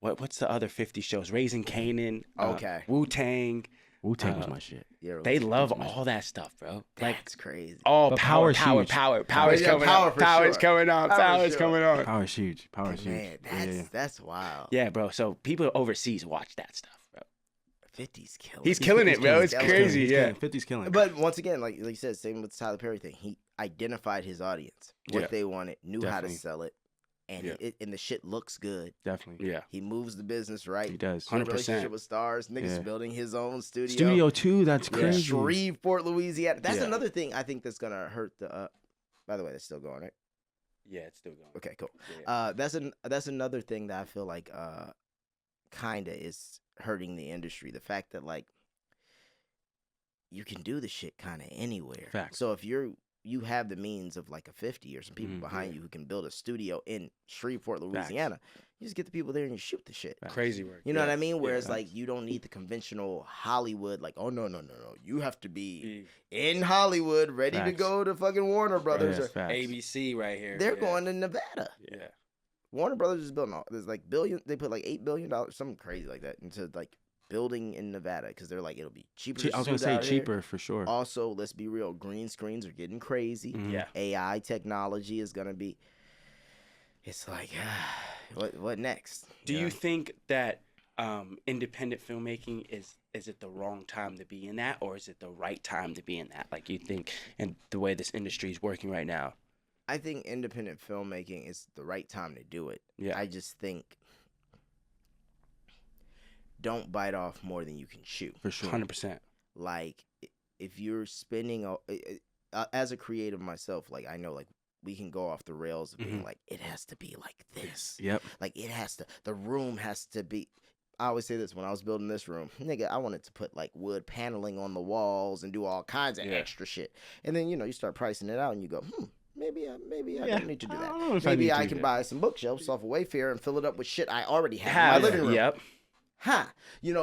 what's the other 50 shows? Raising Kanan. Okay. Wu-Tang. Wu-Tang was my shit. Yeah, They love all that stuff, bro. Like that's crazy. all But power, power's power, huge. power's Yeah, coming power on. for Power's sure. coming on. Power for Power's sure. coming on. Power is huge. Power is huge. Man, that's wild. Yeah, bro. So people overseas watch that stuff, bro. 50's killing. He's killing it, bro. It's killing it. crazy. He's Yeah. killing. 50's killing. But once again, like you said, same with the Tyler Perry thing. He identified his audience, what Yeah. they wanted, knew how to Definitely. sell it, and Yeah. and the shit looks good. Definitely. Yeah. He moves the business right. He does. 100%. Relationship with stars. Niggas Yeah. building his own studio. Studio 2, that's Yeah. crazy. Shreveport, Louisiana. That's Yeah. another thing I think that's gonna hurt the. By the way, that's still going, right? Yeah, it's still going. Okay, cool. Yeah. That's another thing that I feel like kinda is hurting the industry. The fact that like you can do the shit kinda anywhere. Facts. So if you have the means of like a 50 or some people Mhm. behind you who can build a studio in Shreveport, Louisiana, you just get the people there and you shoot the shit. Crazy work. You know yeah. what I mean? Whereas Yeah. like you don't need the conventional Hollywood, like, oh no. You have to be in Hollywood, ready to Facts. go to fucking Warner Brothers. Yes, or, facts. ABC right here. they're yeah. going to Nevada. Yeah. Warner Brothers is building there's like billion. They put like $8 billion, something crazy like that, into like building in Nevada because they're like it'll be cheaper. I was gonna say cheaper for sure. Also, let's be real, green screens are getting crazy. Mhm. Yeah. AI technology is gonna be. It's like, what next? Do you think that independent filmmaking is it the wrong time to be in that, or is it the right time to be in that? Like you think, and the way this industry is working right now. I think independent filmmaking is the right time to do it. Yeah. I just think don't bite off more than you can chew. For sure. 100%. Like if you're spending as a creative myself, like I know like we can go off the rails of being like it has to be like this. Yep. Like it has to, the room has to be. I always say this when I was building this room, nigga, I wanted to put like wood paneling on the walls and do all kinds of extra shit. And then you start pricing it out and you go, maybe I don't need to do I that. don't know if Maybe need I to can do buy some bookshelves off of Wayfair and fill it up with shit I already have in my living room. Yep.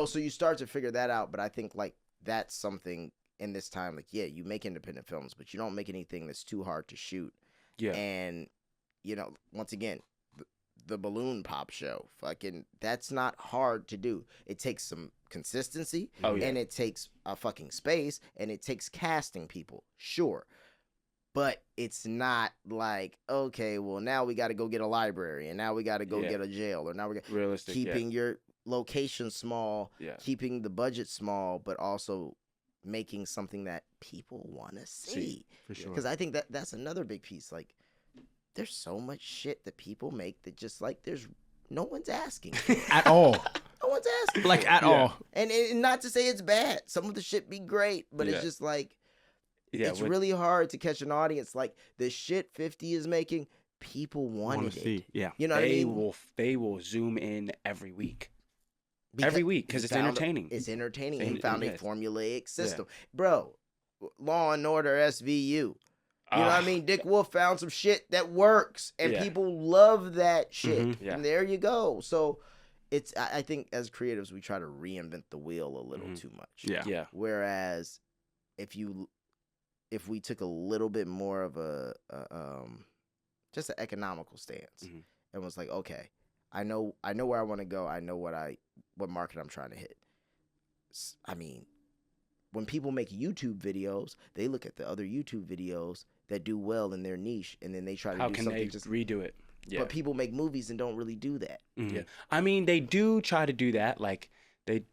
So you start to figure that out. But I think like that's something in this time, like, yeah, you make independent films, but you don't make anything that's too hard to shoot. Yeah. And you know, once again, the balloon pop show, fucking, that's not hard to do. It takes some consistency, and it takes a fucking space, and it takes casting people, sure. But it's not like, okay, well, now we got to go get a library, and now we got to go get a jail, or now we got realistic, keeping your location small, keeping the budget small, but also making something that people want to see. For sure. Because I think that's another big piece. Like, there's so much shit that people make that just like no one's asking at all. No one's asking, like at all. And not to say it's bad. Some of the shit be great, but it's just like it's really hard to catch an audience. Like the shit 50 is making, people wanted it. See. Yeah, you know what I mean? They will zoom in every week. Every week, because it's entertaining. It's entertaining. He found a formulaic system. Bro, Law and Order SVU. You know what I mean? Dick Wolf found some shit that works, and people love that shit. And there you go. So I think as creatives, we try to reinvent the wheel a little too much. Yeah. Whereas if we took a little bit more of a just an economical stance and was like, okay, I know where I want to go. I know what market I'm trying to hit. I mean, when people make YouTube videos, they look at the other YouTube videos that do well in their niche, and then they try to do something. How can they just redo it? Yeah. But people make movies and don't really do that. Yeah. I mean, they do try to do that, like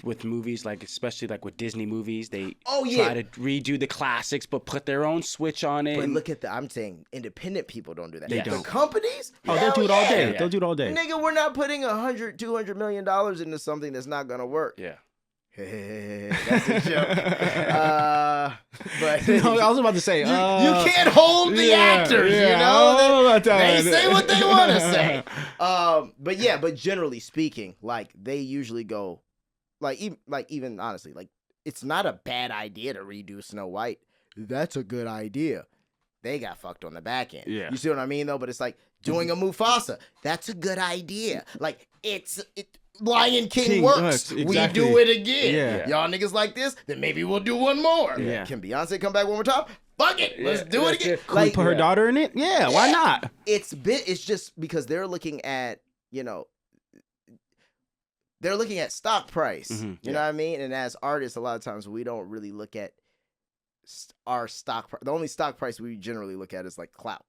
with movies, like especially like with Disney movies, they try to redo the classics, but put their own switch on it. But look at I'm saying independent people don't do that. They don't. The companies, they'll do it all day. They'll do it all day. Nigga, we're not putting $100-200 million into something that's not gonna work. Yeah. That's a joke. But no, I was about to say, you can't hold the actors, you know? They say what they want to say. But generally speaking, like they usually go, even honestly, like it's not a bad idea to redo Snow White. That's a good idea. They got fucked on the back end. Yeah. You see what I mean though? But it's like doing a Mufasa. That's a good idea. Like Lion King works. Exactly. We do it again. Yeah. Y'all niggas like this? Then maybe we'll do one more. Yeah. Can Beyonce come back one more time? Fuck it. Let's do it again. Can we put her daughter in it? Yeah, why not? It's just because they're looking at, they're looking at stock price. You know what I mean? And as artists, a lot of times we don't really look at our stock price. The only stock price we generally look at is like clout.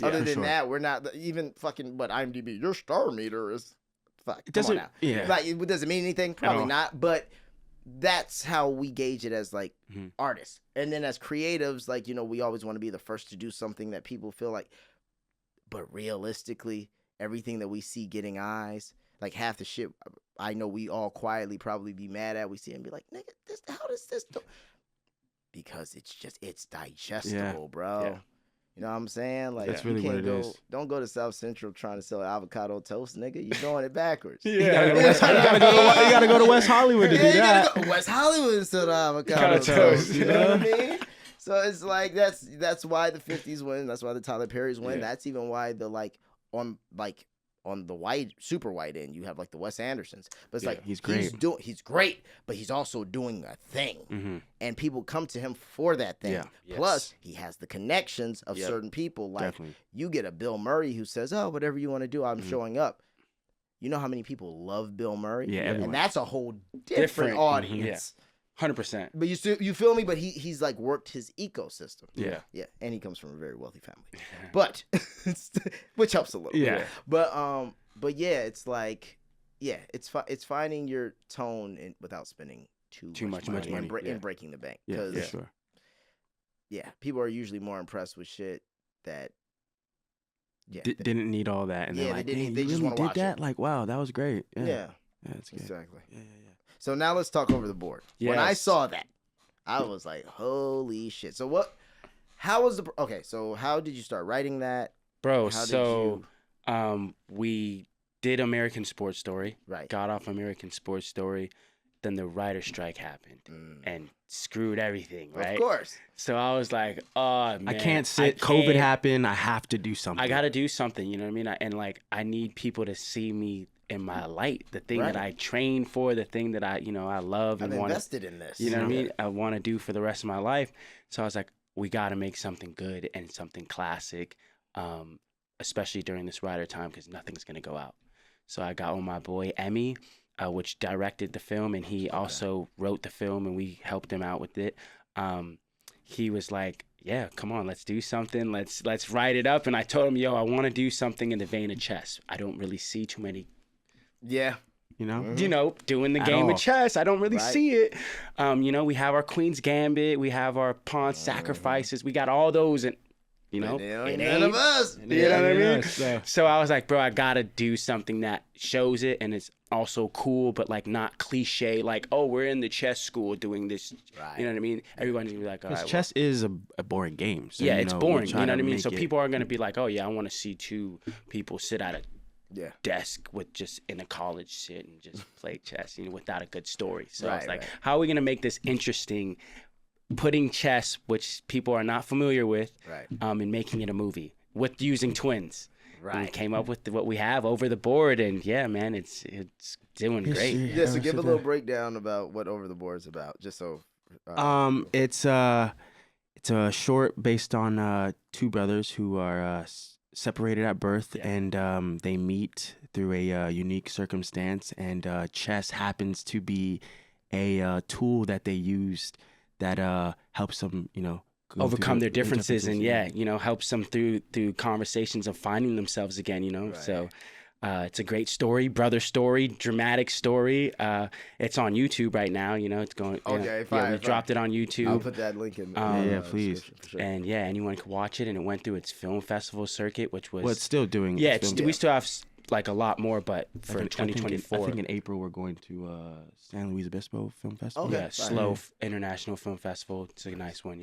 Other than that, we're not even fucking, but IMDb, your star meter is, fuck, come on now. Yeah. Like, does it mean anything? Probably not, but that's how we gauge it as like artists. And then as creatives, like, we always want to be the first to do something that people feel like, but realistically, everything that we see getting eyes, like half the shit I know we all quietly probably be mad at, we see and be like, nigga, how does this do? Because it's digestible, bro. Yeah. You know what I'm saying? Like, that's really what it is. Don't go to South Central trying to sell avocado toast, nigga. You're doing it backwards. You gotta go to West Hollywood to do that. You gotta go to West Hollywood and sell the avocado toast. You know what I mean? So it's like that's why the 50s win. That's why the Tyler Perrys win. That's even why the on the super wide end, you have like the Wes Andersons. But it's like he's great. He's great, but he's also doing a thing, and people come to him for that thing. Yeah. Plus, he has the connections of certain people. Like you get a Bill Murray who says, "Oh, whatever you want to do, I'm showing up." You know how many people love Bill Murray? Yeah, everyone. And that's a whole different audience. 100%. But you feel me? But he's like worked his ecosystem. Yeah. Yeah. And he comes from a very wealthy family. But which helps a little bit. But yeah, it's like, it's finding your tone without spending too much money and breaking the bank. Yeah, for sure. Yeah, people are usually more impressed with shit that didn't need all that, and they're like, they just really did that? Like, wow, that was great. Yeah, that's good. Exactly. Yeah. So now let's talk over the board. Yes. When I saw that, I was like, holy shit. So so how did you start writing that? Bro, we did American Sports Story. Right. Got off American Sports Story. Then the writer's strike happened and screwed everything, right? Of course. So I was like, oh, man. I can't sit. COVID happened. I have to do something. I got to do something, you know what I mean? I need people to see me in my light, the thing that I trained for, the thing that I love and want. Invested in this. You know what I mean? I want to do for the rest of my life. So I was like, we got to make something good and something classic. especially during this writer time, because nothing's gonna go out. So I got on my boy Emmy, which directed the film, and he also wrote the film, and we helped him out with it. He was like, yeah, come on, let's do something. Let's write it up. And I told him, yo, I want to do something in the vein of chess. I don't really see too many. Yeah. You know, doing the game of chess. I don't really see it. We have our Queen's Gambit. We have our pawn sacrifices. We got all those, and it ain't none of us. You know what I mean? So I was like, bro, I gotta do something that shows it, and it's also cool, but like not cliche. Like, oh, we're in the chess school doing this. Right. You know what I mean? Everyone's gonna be like, all right. Chess is a boring game. So, it's boring. You know what I mean? So people are gonna be like, oh yeah, I want to see two people sit at a desk with just in a college sit and just play chess, without a good story. So I was like, how are we gonna make this interesting, putting chess, which people are not familiar with, and making it a movie with using twins. And we came up with what we have over the board, and yeah, man, it's doing great. Yeah, so give a little breakdown about what Over the Board is about, just so. It's a short based on two brothers who are separated at birth, and they meet through a unique circumstance, and chess happens to be a tool that they used that helps them, overcome their differences, and helps them through conversations of finding themselves again. So it's a great story, brother story, dramatic story. It's on YouTube right now. It's going. Okay, fine. We dropped it on YouTube. I'll put that link in. Please. For sure. And anyone could watch it, and it went through its film festival circuit, which was. Well, it's still doing. We still have like a lot more, but for 2024. I think in April we're going to San Luis Obispo Film Festival. Okay, Slow International Film Festival. It's a nice one,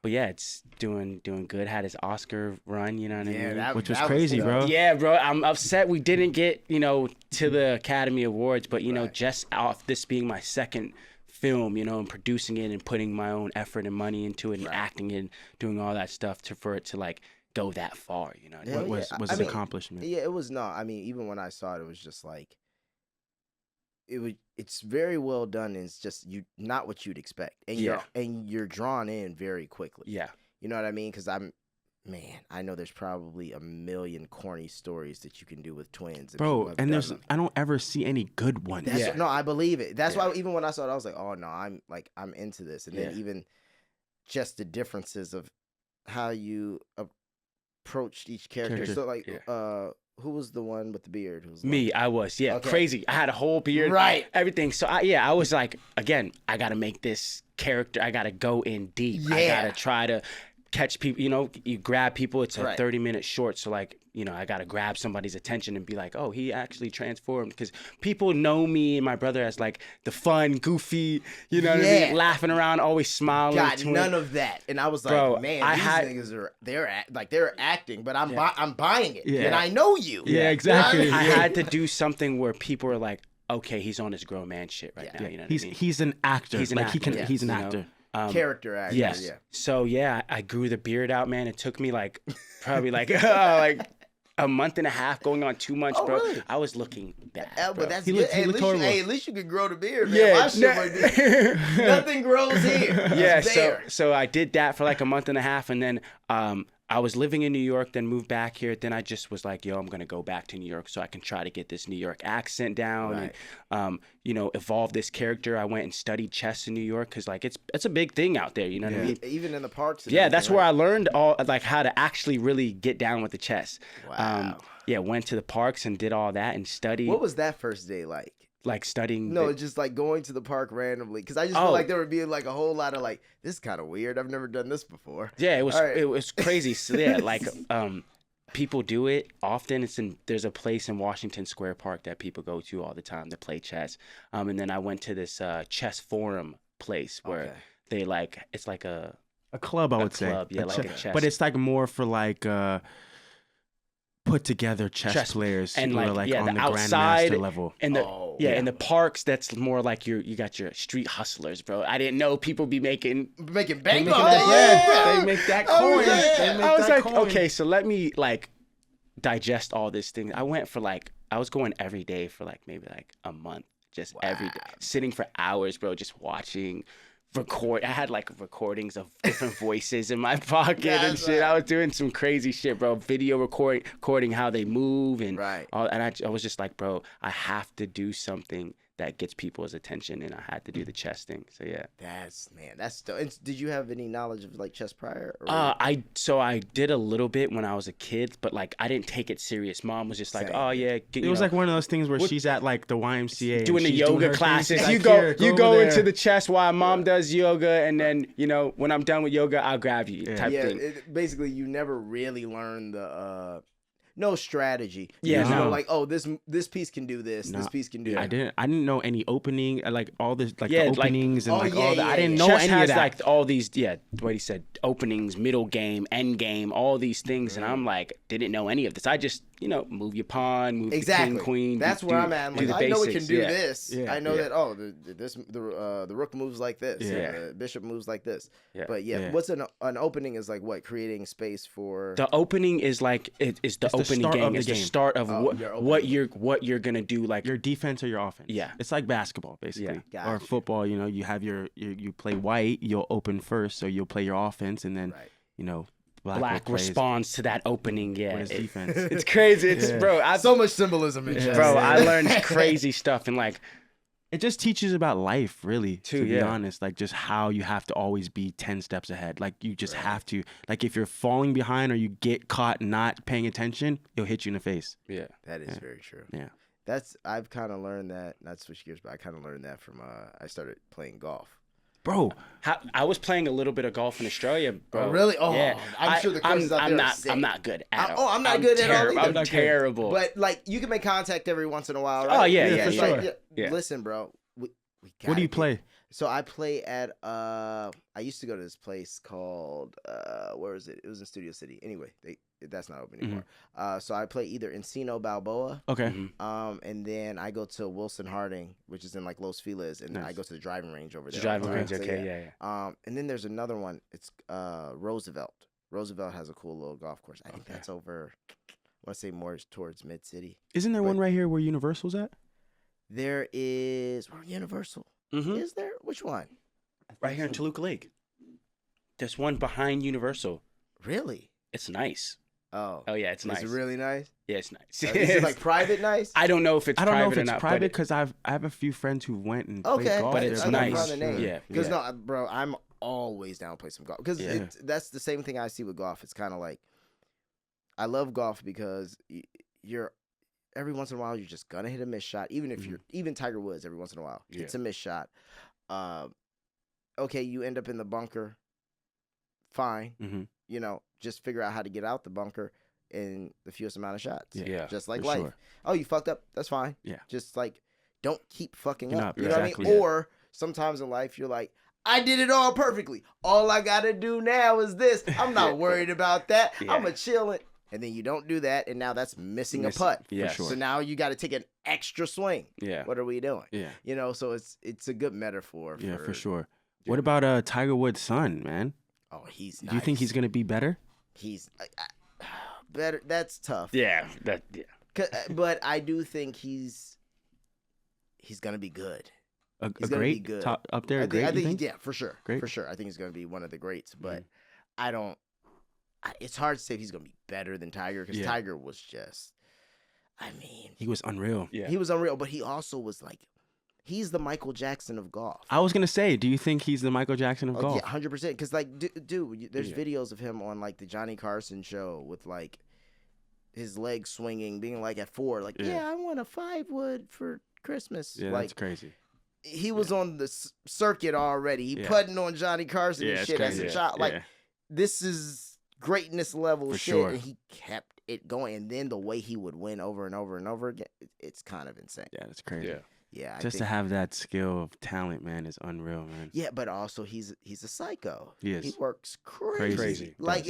but yeah, it's doing good. Had his Oscar run, you know what I mean? Which was crazy, bro. Yeah, bro. I'm upset we didn't get, to the Academy Awards, but just off this being my second film, and producing it and putting my own effort and money into it and acting and doing all that stuff for it to like go that far, What was an accomplishment? Yeah, it was not. I mean, even when I saw it, it was just like it's very well done, and it's just not what you'd expect, and you're drawn in very quickly. Yeah, you know what I mean? Because I know there's probably a million corny stories that you can do with twins, bro. And I don't ever see any good ones. No, I believe it. That's why even when I saw it, I was like, oh no, I'm into this, and then even just the differences of how you approached each character. So like, who was the one with the beard? Who was me? I was, crazy. I had a whole beard, everything. So I was like, again, I got to make this character. I got to go in deep. I got to try to catch people. You grab people. It's a 30-minute short, so like, I got to grab somebody's attention and be like, oh, he actually transformed, because people know me and my brother as like the fun, goofy, what I mean, laughing around, always smiling. Got none of that, and I was like, bro, man, these niggas they're acting, but I'm buying it, and I know you. Yeah, exactly. I had to do something where people are like, okay, he's on his grown man shit right now. He's an actor. He's an actor. He's an actor. Character actor. Yes. Yeah. So I grew the beard out, man. It took me like probably like a month and a half, going on 2 months, bro. Really? I was looking bad. But that's good. At least you can grow the beard, man. My shit nothing grows here. Yeah. So I did that for like a month and a half, and then I was living in New York, then moved back here. Then I just was like, yo, I'm going to go back to New York so I can try to get this New York accent down and, evolve this character. I went and studied chess in New York because, like, it's a big thing out there. You know what I mean? Even in the parks. That's where I learned how to actually really get down with the chess. Wow. Went to the parks and did all that and studied. What was that first day like? Like studying? No, just like going to the park randomly. Because I just feel like there would be like a whole lot of like, this is kind of weird. I've never done this before. Yeah, it was crazy. So like people do it often. There's a place in Washington Square Park that people go to all the time to play chess. And then I went to this chess forum place where they like, it's like a club, I would say. Yeah, like a chess. But it's like more for like put together chess players and who like, are like on the outside grandmaster level. And in the parks, that's more like you got your street hustlers, bro. I didn't know people be making bank off that. They make that coin. I was like, okay, so let me like digest all this thing. I went for like, I was going every day for like maybe like a month, just every day, sitting for hours, bro, just watching I had like recordings of different voices in my pocket and shit. I was doing some crazy shit, bro. Video recording how they move and all. And I was just like, bro, I have to do something that gets people's attention, and I had to do the chess thing. So yeah. That's dope. Did you have any knowledge of like chess prior? Or? I did a little bit when I was a kid, but like I didn't take it serious. Mom was just like, oh yeah. It was like one of those things where she's at like the YMCA doing the yoga classes. Like, you go into the chess while mom does yoga, and then when I'm done with yoga, I'll grab you type thing. Basically, you never really learn the. No strategy. Yeah, like, oh, this piece can do this. This piece can do that. I didn't know any opening, like all this, like the openings and all that. I didn't know Chess any has of that. Like all these, what he said, openings, middle game, end game, all these things, and I'm like, didn't know any of this. I just, move your pawn, move your king, queen. That's where I'm at. Like, I know it can do this. Yeah. I know that. Oh, the rook moves like this. Yeah. The bishop moves like this. Yeah. But what's an opening is like what, creating space for. The opening is like it's the opening game. It's the start of what you're gonna do, like your defense or your offense. Yeah, it's like basketball basically, Gotcha. Or football. You have you play white, you'll open first, so you'll play your offense, and then Black responds to that opening. Yeah, with his defense. It's crazy. It's bro. So much symbolism in chess. Bro, I learned crazy stuff and like. It just teaches about life, really, to be honest. Like, just how you have to always be 10 steps ahead. Like, you just have to. Like, if you're falling behind or you get caught not paying attention, it'll hit you in the face. Yeah. That is very true. Yeah. I've kind of learned that, not to switch gears, but I kind of learned that from, I started playing golf. Bro. I was playing a little bit of golf in Australia, bro. Oh, really? Oh, yeah. I'm sure the courses out there are sick. I'm not good at all. I'm not good at all either. I'm terrible. But, like, you can make contact every once in a while, right? Oh, yeah, for sure. Listen, bro. What do you play? So I play at I used to go to this place called where is it? It was in Studio City. Anyway, that's not open anymore. So I play either Encino Balboa. Okay. And then I go to Wilson Harding, which is in like Los Feliz, and I go to the driving range over there. Driving range, okay, yeah. And then there's another one. It's Roosevelt. Roosevelt has a cool little golf course. I think that's over. I want to say more towards Mid City. Isn't there one right here where Universal's at? There is Universal. Is there? Which one? Right here in Toluca Lake. There's one behind Universal. Really? It's nice. Oh yeah, it's nice. Is it really nice? Yeah, it's nice. Is it like private nice? I don't know if it's private or not. I don't know if it's private because I have a few friends who went and played golf. But it's nice. Yeah. Because no, bro, I'm always down to play some golf. Because that's the same thing I see with golf. It's kind of like, I love golf because you're every once in a while you're just gonna hit a missed shot. Even if even Tiger Woods every once in a while hits a missed shot. Okay, you end up in the bunker. Fine. Just figure out how to get out the bunker in the fewest amount of shots. Yeah. Just like life. Sure. Oh, you fucked up. That's fine. Yeah. Just like, don't keep fucking up. You know exactly. what I mean? Or sometimes in life, you're like, I did it all perfectly. All I got to do now is this. I'm not worried about that. I'm going to chill it. And then you don't do that, and now that's missing a putt. Yeah, sure. So now you got to take an extra swing. Yeah. What are we doing? Yeah. So it's a good metaphor. For sure. Yeah. What about Tiger Woods' son, man? Oh, he's nice. Do you think he's going to be better? He's better. That's tough. Yeah. But I do think he's going to be good. He's great? Be good. Top, up there, great, I think think? Yeah, for sure. Great? For sure. I think he's going to be one of the greats, but it's hard to say if he's going to be better than Tiger because Tiger was just, he was unreal. Yeah. He was unreal, but he also was like, he's the Michael Jackson of golf. I was going to say, do you think he's the Michael Jackson of golf? Yeah, 100%. Because, like, dude, there's videos of him on, like, the Johnny Carson show with, like, his legs swinging, being, like, at 4. Like, I want a 5-wood for Christmas. Yeah, like, that's crazy. He was on the circuit already. He putting on Johnny Carson and shit as a child. Like, this is greatness level shit. Sure. And he kept it going. And then the way he would win over and over and over again, it's kind of insane. Yeah, that's crazy. Yeah. Yeah, just to have that skill of talent, man, is unreal, man. Yeah, but also he's a psycho. He is. He works crazy. Like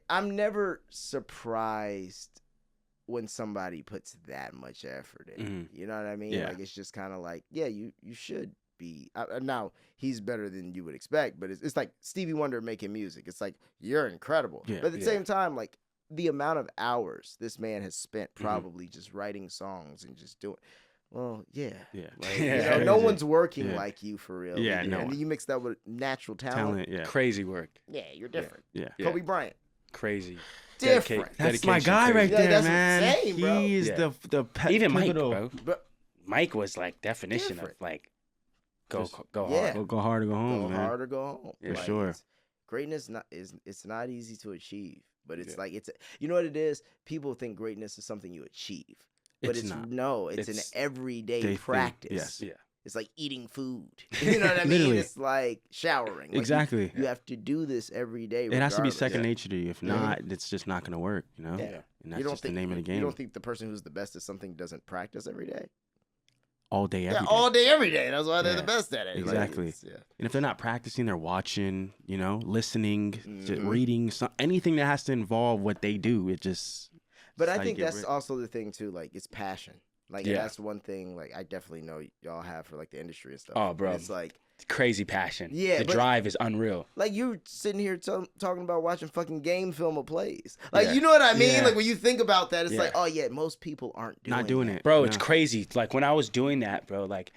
I'm never surprised when somebody puts that much effort in. You know what I mean? Yeah. Like it's just kind of like, you should be. Now he's better than you would expect, but it's like Stevie Wonder making music. It's like you're incredible, but at the same time, like the amount of hours this man has spent probably just writing songs and just doing. Well, yeah. Like, No one's working like you for real. Yeah, no And one. then you mix that with natural talent. Yeah. Crazy work. Yeah, you're different. Yeah. Kobe Bryant. Crazy. Different. That's my Dedication, guy crazy. right Yeah, there, that's what I'm man. saying, bro. He's Yeah. the Even Mike, pivotal. bro. But Mike was like definition Different. of like go Yeah. hard. Go hard or go home, go man. hard or go home. Yeah. For sure. Greatness it's not easy to achieve, but it's like you know what it is. People think greatness is something you achieve, but It's not. It's an It's everyday thing, practice. yes. Yeah. It's like eating food. You know what I mean? Literally. It's like showering. Like Exactly. You have to do this every day. It has to be regardless. second nature to you. If not, it's just not going to work, you know? Yeah. And that's just the name of the game. You don't think the person who's the best at something doesn't practice every day? All day, every day. all day, every day. That's why they're the Yeah. best at it. Like, Exactly. yeah. And if they're not practicing, they're watching, listening, just Mhm. reading, anything that has to involve what they do. It just. But how I you think get that's rich. also the thing too. Like it's passion. Like Yeah. that's one thing. Like I definitely know y'all have for like the industry and stuff. Oh, bro. It's like Crazy passion. Yeah, The but- drive is unreal. like you're sitting here talking about watching fucking game film or plays. Like Yeah. you know what I mean? Yeah. Like when you think about that, it's Yeah. like, oh yeah, most people aren't doing Not doing that. it. Bro, it's Yeah. crazy. Like when I was doing that, bro, like,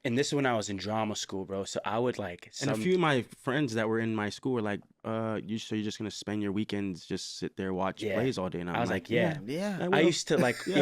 and this is when I was in drama school, bro. So I would like And a few of my friends that were in my school were like, you're just going to spend your weekends, just sit there, watch Yeah. plays all day. And I was like, yeah. Yeah. I I will. used to like Yeah,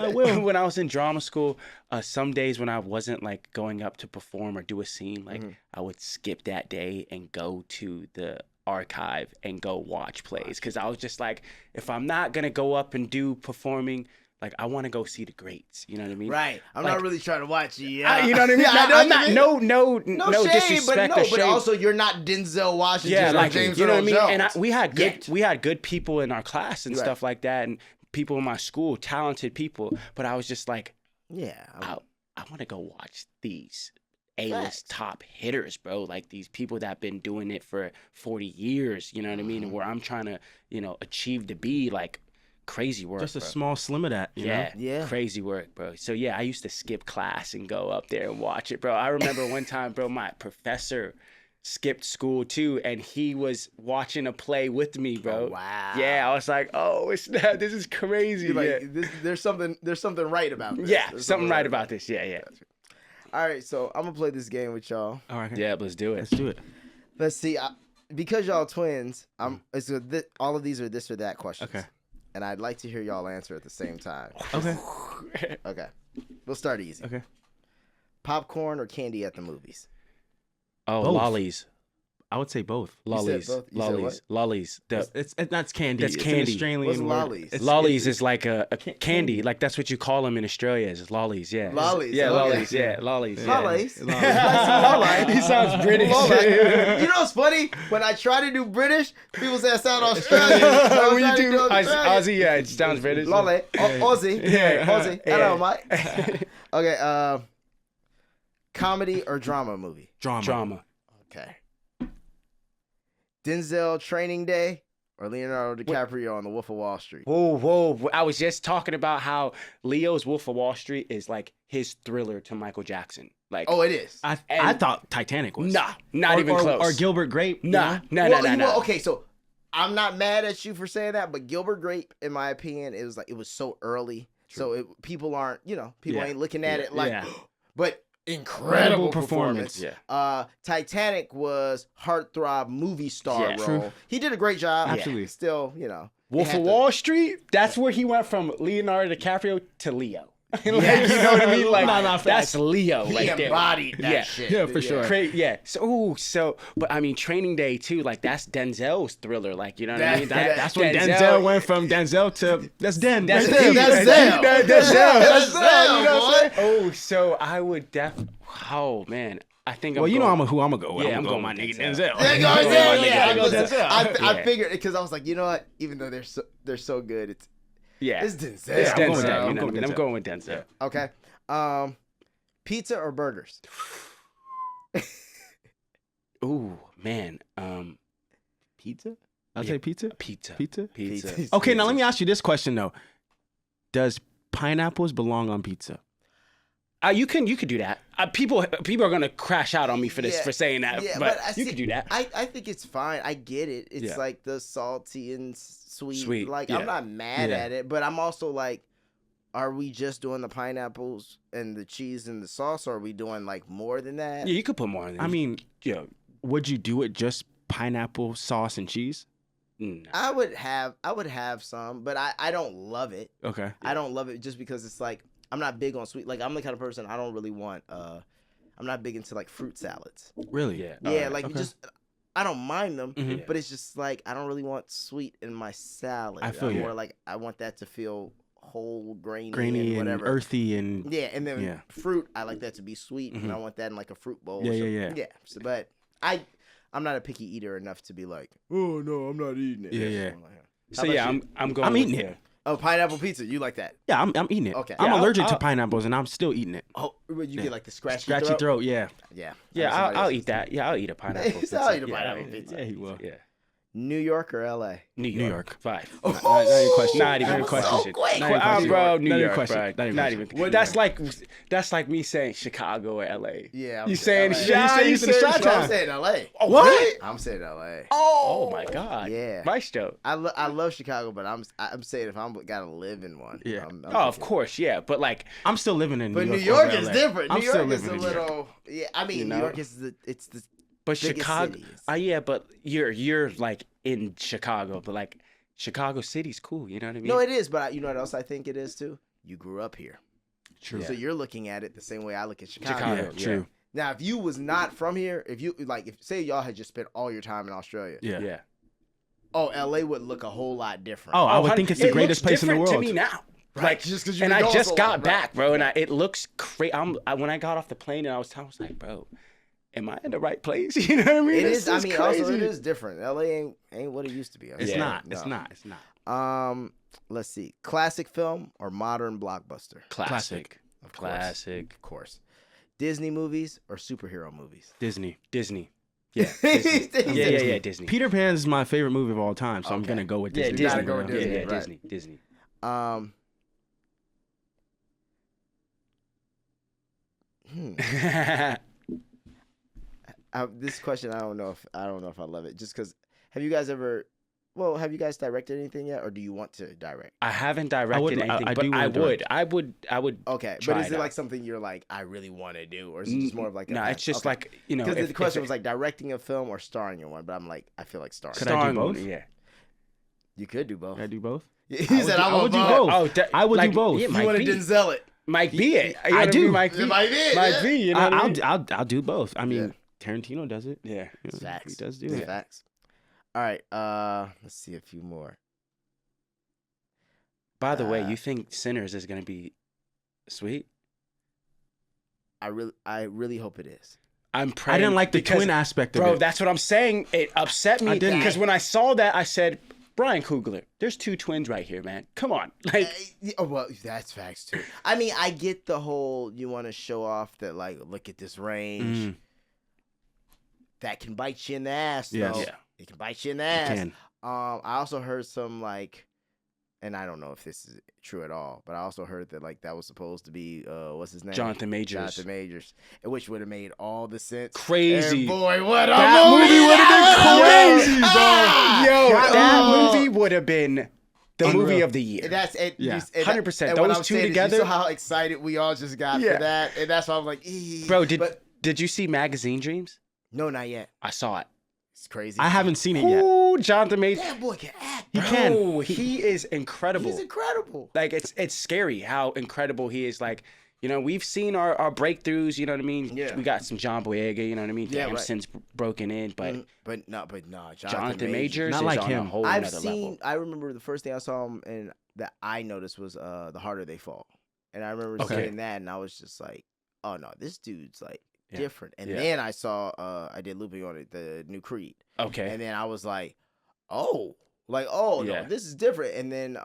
I will. when I was in drama school, some days when I wasn't like going up to perform or do a scene, like I would skip that day and go to the archive and go watch plays because I was just like, if I'm not gonna go up and do performing, like I want to go see the greats. You know what I mean? Right. I'm Like- not really trying to watch you. You know what I mean? Yeah, I know I'm what not. you mean. No No shame, disrespect but or shame. also you're not Denzel Washington Yeah, or like James you know Earl what I mean. Jones. And Yet. we had good people in our class and Right. stuff like that, and people in my school, talented people. But I was just like, Yeah. I want to go watch these A-list Facts. top hitters, bro. Like these people that been doing it for 40 years. You know what I mean? And where I'm trying to, achieve to be like crazy work. just a bro. small slim of that, you know? Yeah. Crazy work, bro. So yeah, I used to skip class and go up there and watch it, bro. I remember one time, bro, my professor skipped school too, and he was watching a play with me, bro. Oh, wow. Yeah, I was like, oh, this is crazy. You're Yeah, like, there's something right about this. yeah, There's something right about this. Yeah. All right, so I'm gonna play this game with y'all. All right. Yeah, let's do it. Let's do it. Let's see. Because y'all twins, all of these are this or that questions. Okay. And I'd like to hear y'all answer at the same time. Okay. Okay. We'll start easy. Okay. Popcorn or candy at the movies? Oh, Both. lollies. I would say both. Lollies. both? You said Lollies. what? Lollies. It's that's candy. That's It's candy. an Australian What's word. lollies? It's- Lollies it's- is like a candy. candy. Like that's what you call them in Australia. Is lollies. Yeah. Lollies, Yeah, okay. lollies. Yeah, lollies. Yeah. Lollies. Lollies. Lollies. He sounds British. Lollies. You know what's funny? When I try to do British, people say I sound Australian. So When I you try to do Australian. Aussie, yeah, it sounds British. Lolly. Aussie. Yeah. Aussie. Yeah. Hello, mate. Okay, comedy or drama movie? Drama. Okay. Denzel Training Day or Leonardo DiCaprio on The Wolf of Wall Street? Whoa. I was just talking about how Leo's Wolf of Wall Street is like his thriller to Michael Jackson. Like, Oh, it is. I thought Titanic was. nah, not even close. Or Gilbert Grape. you Nah, know? nah. Okay, so I'm not mad at you for saying that, but Gilbert Grape, in my opinion, it was so early, so people aren't, people Yeah. ain't looking at it like, Yeah. but incredible performance. performance. Yeah. Titanic was heartthrob movie star Yeah. role. True. He did a great job. Absolutely. Still, Wolf had of to- Wall Street, that's where he went from Leonardo DiCaprio to Leo. Like, Yes. you know what I mean? Like, Nah, that's facts. Leo He right there. embodied that Yeah. shit. Yeah, for sure. Yeah. So, but I mean, Training Day too. Like that's Denzel's thriller. Like you know what I mean? That's when Denzel went from Denzel to that's Den. That's right there. That's Denzel. Denzel. That's That's Denzel. You know Denzel, what I'm saying? Oh, so I would Oh man, I think. Well, I'm you going, know who I'm gonna go with. Yeah, I'm gonna go I'm with my going nigga with Denzel. There you go, Oh, yeah. my nigga, Listen, Denzel. I Yeah. figured because I was like, you know what? Even though they're so good, it's Yeah, Denzel. It's I'm going with Denzel. that. You I'm know going what I mean? with I'm going with Denzel. Okay. Pizza or burgers? Ooh man, Pizza? I'll Yeah. say pizza. pizza. Pizza. Pizza. Okay, now let me ask you this question though: does pineapples belong on pizza? You could do that. People are gonna crash out on me for this Yeah. for saying that, Yeah, but I you see- could do that. I think it's fine. I get it. It's Yeah. like the salty and sweet. Sweet, Like yeah. I'm not mad Yeah. at it, but I'm also like, are we just doing the pineapples and the cheese and the sauce, or are we doing like more than that? Yeah, you could put more in there. I mean, would you do it just pineapple, sauce, and cheese? No. I would have some, but I don't love it. Okay. I don't love it just because it's like I'm not big on sweet. Like I'm the kind of person I don't really want. I'm not big into like fruit salads. Really? Yeah. Yeah, like just I don't mind them, Mhm. but it's just like I don't really want sweet in my salad. I feel I'm you. more like I want that to feel whole, grainy and and whatever. earthy and Yeah, and then Yeah. fruit, I like that to be sweet, and Mhm. I want that in like a fruit bowl. Yeah, or yeah, something. yeah. So, but I'm not a picky eater enough to be like, oh no, I'm not eating it. Yeah, yeah. I'm like, So How yeah, about I'm going. I'm eating with it. oh, pineapple pizza, you like that? Yeah, I'm eating it. Okay. I'm Yeah, allergic to I'll- pineapples, and I'm still eating it. Oh, would you Yeah. get like the scratchy Scratchy throat, yeah. Yeah. Yeah, Somebody I'll else eat is- that. Yeah, I'll eat a pineapple. I'll pizza. eat a Yeah, pineapple I'll eat pizza. it. Yeah, he will. Yeah. New York or LA? New New York. York. 5. Oh, Not even question. Not even that a was question. so quick. Not even question. Bro, New Not even York, question. bro. Not even Not question. even. That's like me saying Chicago or LA. Yeah. You saying LA. Chi? you said Chi-town. No, I'm saying LA. Oh, what? I'm saying LA. Oh my God. Yeah. Maestro. I love Chicago, but I'm saying if I'm gotta live in one. Yeah. I'm Oh, of thinking- course, yeah. But like, I'm still living in But New New York. York over is LA. different. I'm New still York is living a in New York. little. Yeah, I mean, You New know? York is it's the but biggest Chicago. cities. Yeah, but you're like in Chicago, but like Chicago City's cool. You know what I mean? No, it is, but you know what else I think it is too? You grew up here. True. So you're looking at it the same way I look at Chicago. Chicago. Yeah, true. Now, if you was not from here, if say y'all had just spent all your time in Australia, Yeah. Yeah. oh, LA would look a whole lot different. Oh, I would think it's the it greatest looks place in the different world. to me now. Right, Like, just 'cause you've and been I gone just so got long, back, right. bro, and it looks crazy. When I got off the plane and I was like, bro, am I in the right place? You know what I mean? it This is. I mean, crazy. also it is different. LA ain't what it used to be. It's Yeah. not. No. It's not. It's not. Let's see. Classic film or modern blockbuster? Classic. Of course. Classic. Of course. Disney movies or superhero movies? Disney. Disney. Yeah. Disney. Yeah. Disney. Peter Pan's my favorite movie of all time, so I'm Okay. gonna go with Yeah, Disney. Disney. gotta go with bro. Disney, Yeah, right. Disney. This question I don't know if I love it. Just because have you guys directed anything yet, or do you want to direct? I haven't directed anything, I but do I wanna would. direct. I would. Okay, Try but is it it out. like something you're like I really want to do, or is it just more of like no? It's just like because if- the question if was like directing a film or starring in one, but I'm like I feel like starring. Could I do starring both? Yeah. You could do both. Can I do both? He would said do- I I want would do both. both. Oh, I would do both. Yeah, You Mike want to B. Denzel it? Mike B. It. I do. It might be it, Mike yeah. B. You know what I mean? I'll do both. I mean, Tarantino does it. Yeah. You know, Facts. He does do It's it. Facts. All right. Let's see a few more. By the way, you think Sinners is gonna be sweet? I really hope it is. I'm praying. I didn't like the because- twin aspect of Bro, it. that's what I'm saying. It upset me I didn't. because when I saw that, I said, Brian Coogler, there's two twins right here, man. Come on. Like, Oh, well, that's facts too. I mean, I get the whole you want to show off that like look at this range. Mm. That can bite you in the ass, Yes. though. Yeah. It can bite you in the ass. Can. I also heard some like, and I don't know if this is true at all, but I also heard that like that was supposed to be what's his name? Jonathan Majors. Jonathan Majors, which would have made all the sense. Crazy. And boy, what a That movie would have been crazy, bro. Ah! Yo, that Oh. movie would have been the Unreal. movie of the year. And that's it. Yeah. 100%. And what Those I'm two saying is together- You saw how excited we all just got Yeah. for that, and that's why I'm like, "Eeh." Bro, But- did you see Magazine Dreams? no, not yet. I saw it. It's crazy. I haven't seen it yet. Ooh, Jonathan Majors. That boy can act. He bro. can. Bro, he is incredible. He's incredible. Like it's scary how incredible he is. Like, you know, we've seen our breakthroughs. You know what I mean? Yeah. We got some John Boyega. You know what I mean? Yeah, right. Damson's broken in, but But no, Jonathan Majors Not is like on him. a whole I've nother seen. level. I remember the first thing I saw him and that I noticed was The Harder They Fall, and I remember Okay. seeing that, and I was just like, oh no, this dude's like Yeah. different. And Yeah. then I saw I did looping on it, the new Creed, Okay. and then I was like, oh. Yeah. No, this is different. And then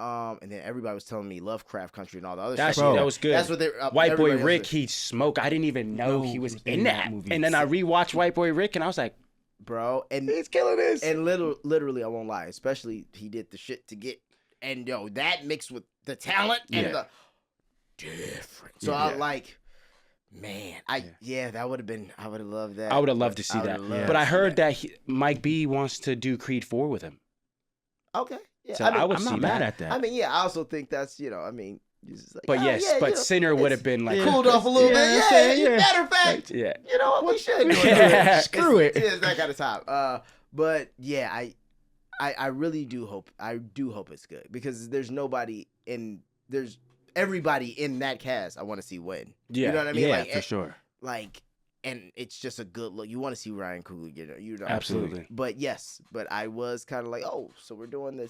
everybody was telling me Lovecraft Country and all the other That's stuff. that was good. That's what they White Boy everybody else Rick, did. he smoked. I didn't even know No, he was was in that. movie. And then I rewatched White Boy Rick, and I was like, bro, and he's killing this. and literally, I won't lie. Especially he did the shit to get, and yo, that mixed with the talent and Yeah. the different. So Yeah. I like, man, that would have been. I would have loved that. I would have loved to see I that. would've loved But to I see heard that Mike B wants to do Creed 4 with him. Okay, yeah. So I mean, I would I'm see not that. mad at that. I mean, yeah. I also think that's I mean, Like, but yes, but Sinner would have been like cooled off a little bit. Matter of fact, yeah. You know what? We should. Screw it. It's that kind of time. But yeah, I really do hope. I do hope it's good because there's everybody in that cast I want to see win. Yeah. You know what I mean? Yeah, like, for sure. Like, and it's just a good look. You want to see Ryan Coogler get it. You know, Absolutely. But yes, I was kind of like, oh, so we're doing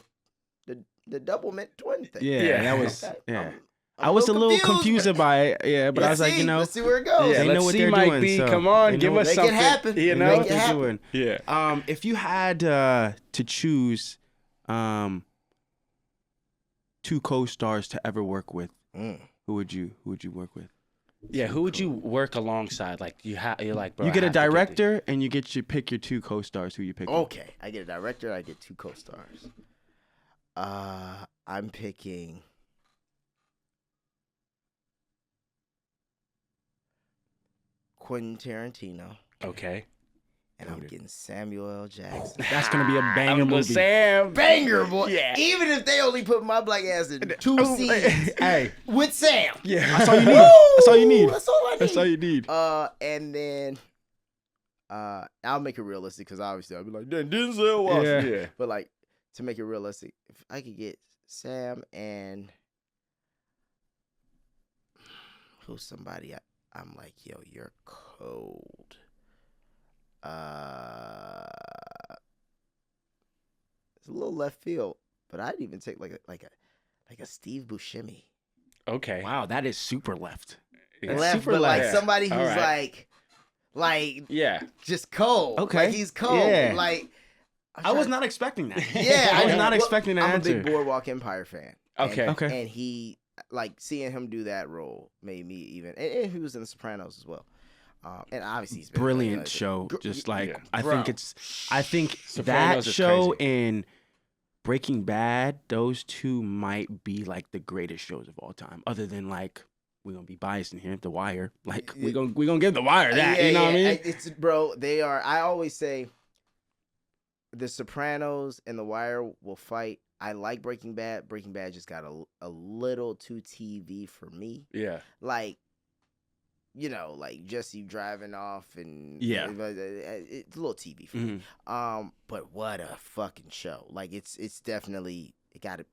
the double mint twin thing. Yeah, that was I'm I was a little confused by it, but I was like, let's see where it goes. Yeah, they know what they're Mike doing. B, So come on, give us make something. it happen. You They know know Make what it they're happen. doing. Yeah. If you had to choose 2 co-stars to ever work with, who would you work with? Yeah, who would you work alongside? Like you're like, bro. You get I a have to get director and you pick your 2 co-stars. Who you pick? Okay, I get a director. I get 2 co-stars. I'm picking. Quentin Tarantino. Okay. And I'm getting Samuel L. Jackson. That's gonna be a banger movie. Sam. Banger, boy. Yeah. Even if they only put my black ass in 2 scenes Hey, with Sam. Yeah. that's all you need. That's all you need. That's all I need. That's all you need. And then I'll make it realistic because obviously I'll be like, then Denzel Washington. Yeah. But like, to make it realistic, if I could get Sam and who's somebody I'm like, yo, you're cold. It's a little left field, but I'd even take like a Steve Buscemi. Okay. Wow, that is super left. Yeah. Left, super but like left. somebody who's All right. like Yeah. just cold. Okay. Like he's cold. Yeah. Like I was not expecting that. Yeah, I was know. not expecting that I'm answer. a big Boardwalk Empire fan. Okay. Okay. And he, like, seeing him do that role made me even. And he was in The Sopranos as well. And obviously he's been Brilliant show. Just like yeah. I Bro. think Sopranos that is show crazy. and Breaking Bad, those 2 might be like the greatest shows of all time. Other than like we're gonna be biased in here, The Wire. Like we gonna give The Wire that. You know what I mean? It's bro. They are. I always say The Sopranos and The Wire will fight. I like Breaking Bad. Breaking Bad just got a little too TV for me. Yeah. Like, you know, like Jesse driving off and Yeah. it's a little TV for me. But what a fucking show! Like it's definitely it got to.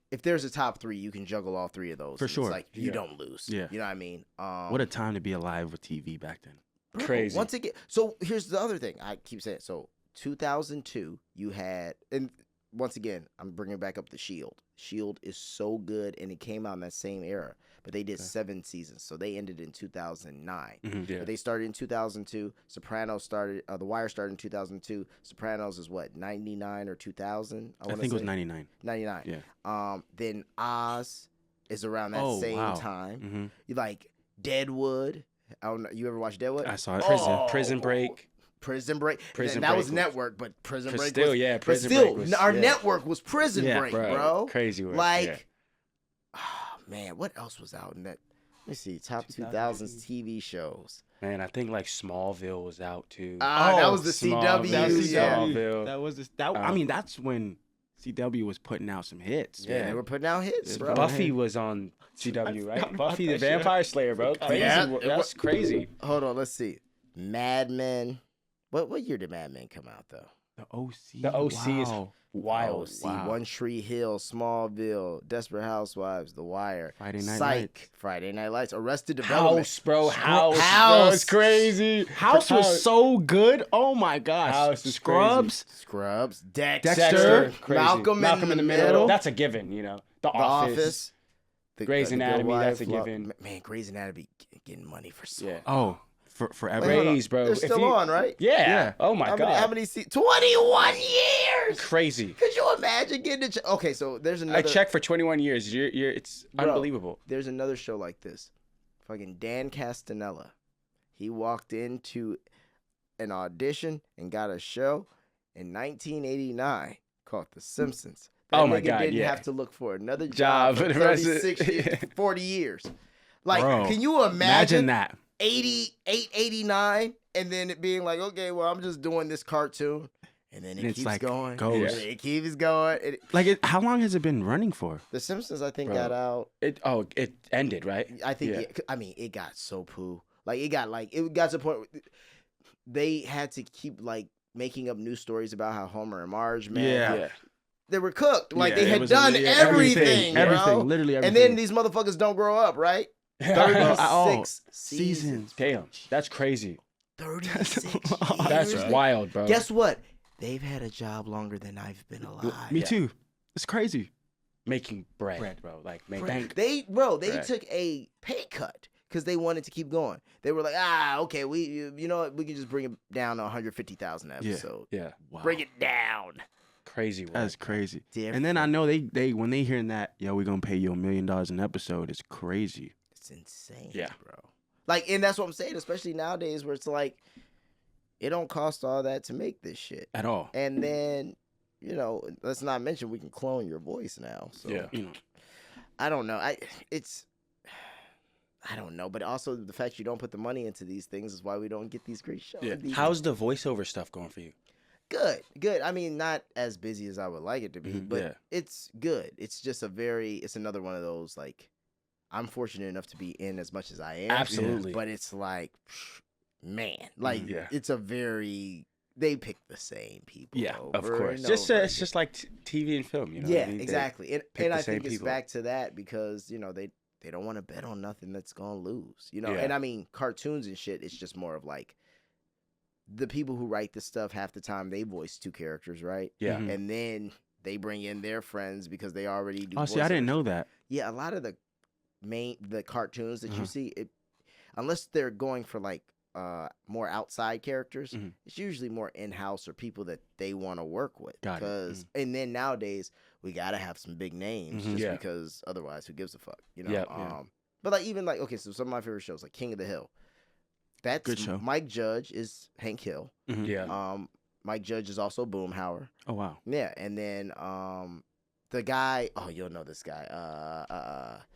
If there's a top 3, you can juggle all 3 of those. For It's sure. like you don't lose. Yeah. You know what I mean? What a time to be alive with TV back then. Bro, Crazy. Once again, so here's the other thing. I keep saying. So 2002, you had, and once again, I'm bringing back up The Shield. Shield is so good, and it came out in that same era. But they did 7 seasons, so they ended in 2009. Yeah. But they started in 2002. Sopranos started. The Wire started in 2002. Sopranos is what 99 or 2000. I think it was 99. 99. Yeah. Then Oz is around that same time. You like Deadwood. I don't know. You ever watch Deadwood? I saw it. Prison Break. Prison Break. Prison that Break was was- network, but Prison Break Still, was, yeah. but Prison still, Break was, our yeah. network was Prison Yeah, Break, bro. bro. Crazy work, Like, oh, man, what else was out in that? Let me see, top 2000s TV shows. Man, I think like Smallville was out too. That was the CW. That was yeah. Smallville. That was I mean, that's when CW was putting out some hits. Yeah, they were putting out hits, bro. Buffy was on CW, right? about Buffy the that shit. Vampire Slayer, bro. Crazy. Yeah. That's crazy. Hold on, let's see. Mad Men. What year did Mad Men come out though? The OC. The OC is Wow. wild. See, One Tree Hill, Smallville, Desperate Housewives, The Wire, Friday Night Psych, Lights. Friday Night Lights, Arrested Development. House, bro. House. House. It's crazy. House was so good. Oh my gosh. House is Scrubs. Scrubs, Dexter, Dexter. Crazy. Malcolm in the Middle. That's a given, you know. The The Office. Office. Grey's The Good Anatomy, that's a Wife, given. Man, Grey's Anatomy getting money for so Yeah. Oh, forever. Wait, hold on. Grey's, bro. They're If still you- on, right? Yeah. Yeah. Oh my God. How many seasons? 21 years! Crazy. Could you imagine getting a check? Okay, so there's another. I checked for 21 years. It's Bro, unbelievable. There's another show like this. Fucking Dan Castanella. He walked into an audition and got a show in 1989 called The Simpsons. That Oh my nigga God, didn't yeah. have to look for another Job job for for the rest of- 36 years, 40 years. Like, Bro, can you imagine that. 88, 89, and then it being like, okay, well, I'm just doing this cartoon. And then And it it's keeps like, going. goes. And it keeps going. How long has it been running for? The Simpsons, I think, Bro. got out. It ended, right? I think. Yeah. I mean, it got so poo. Like it got to the point where they had to keep like making up new stories about how Homer and Marge met. Yeah. They were cooked. Like they it had was- done yeah, everything, bro. everything, literally everything. And then these motherfuckers don't grow up, right? 36 seasons. Damn, that's crazy. 36 That's years. wild, bro. Guess what? They've had a job longer than I've been alive. Me too. It's crazy. Making bread, bro. Like make bank. They Bread. took a pay cut because they wanted to keep going. They were like, okay, we know what, we can just bring it down to 150,000 episode. Yeah. Wow. Bring it down. Crazy work. That's crazy. Different. And then I know they when they hearing that, yo, we're gonna pay you $1 million an episode, it's crazy. It's insane, Yeah. bro. Like, and that's what I'm saying, especially nowadays where it's like, it don't cost all that to make this shit. At all. And then, let's not mention we can clone your voice now. So, Yeah. I don't know. I don't know. But also the fact you don't put the money into these things is why we don't get these great shows. Yeah. These- How's the voiceover stuff going for you? Good. I mean, not as busy as I would like it to be, but Yeah. it's good. It's just it's another one of those, like, I'm fortunate enough to be in as much as I am. Absolutely. But it's like, man, like, Yeah. it's they pick the same people. Yeah, over of course. and Just over it's again. just like TV and film, you know. Yeah, what I mean? They exactly. And pick the I same think it's people. back to that because, they don't want to bet on nothing that's going to lose, Yeah. And I mean, cartoons and shit, it's just more of like the people who write this stuff half the time, they voice two characters, right? Yeah. Mhm. And then they bring in their friends because they already do Oh, see, I didn't voiceovers. know that. Yeah, a lot of the cartoons that you Uh-huh. see, unless they're going for like more outside characters, Mhm. it's usually more in-house or people that they want to work with. Got it. And then nowadays we gotta have some big names Mhm. just Yeah. because otherwise who gives a fuck, Yeah. But like even like okay, so some of my favorite shows like King of the Hill. That's Good show. Mike Judge is Hank Hill. Mhm. Yeah. Mike Judge is also Boomhauer. Oh wow. Yeah, and then the guy, you'll know this guy.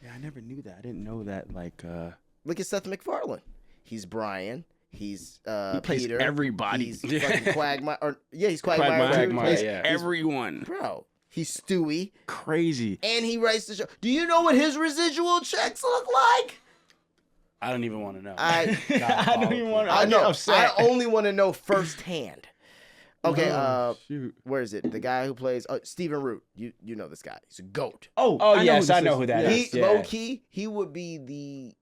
Yeah, I never knew that. I didn't know that. Like, Look at Seth MacFarlane. He's Brian. He's he plays Peter. everybody. He's fucking Quagmire. he's Quagmire. too. He plays- yeah. Everyone. Bro, he's Stewie, Crazy. and he writes the show. Do you know what his residual checks look like? I don't even want to know. I don't even want I get know. upset. I only want to know firsthand. Okay, Shoot. where is it? The guy who plays Stephen Root. You know this guy. He's a goat. Oh, yes, I this know is. who that He is. Yeah. low key, he would be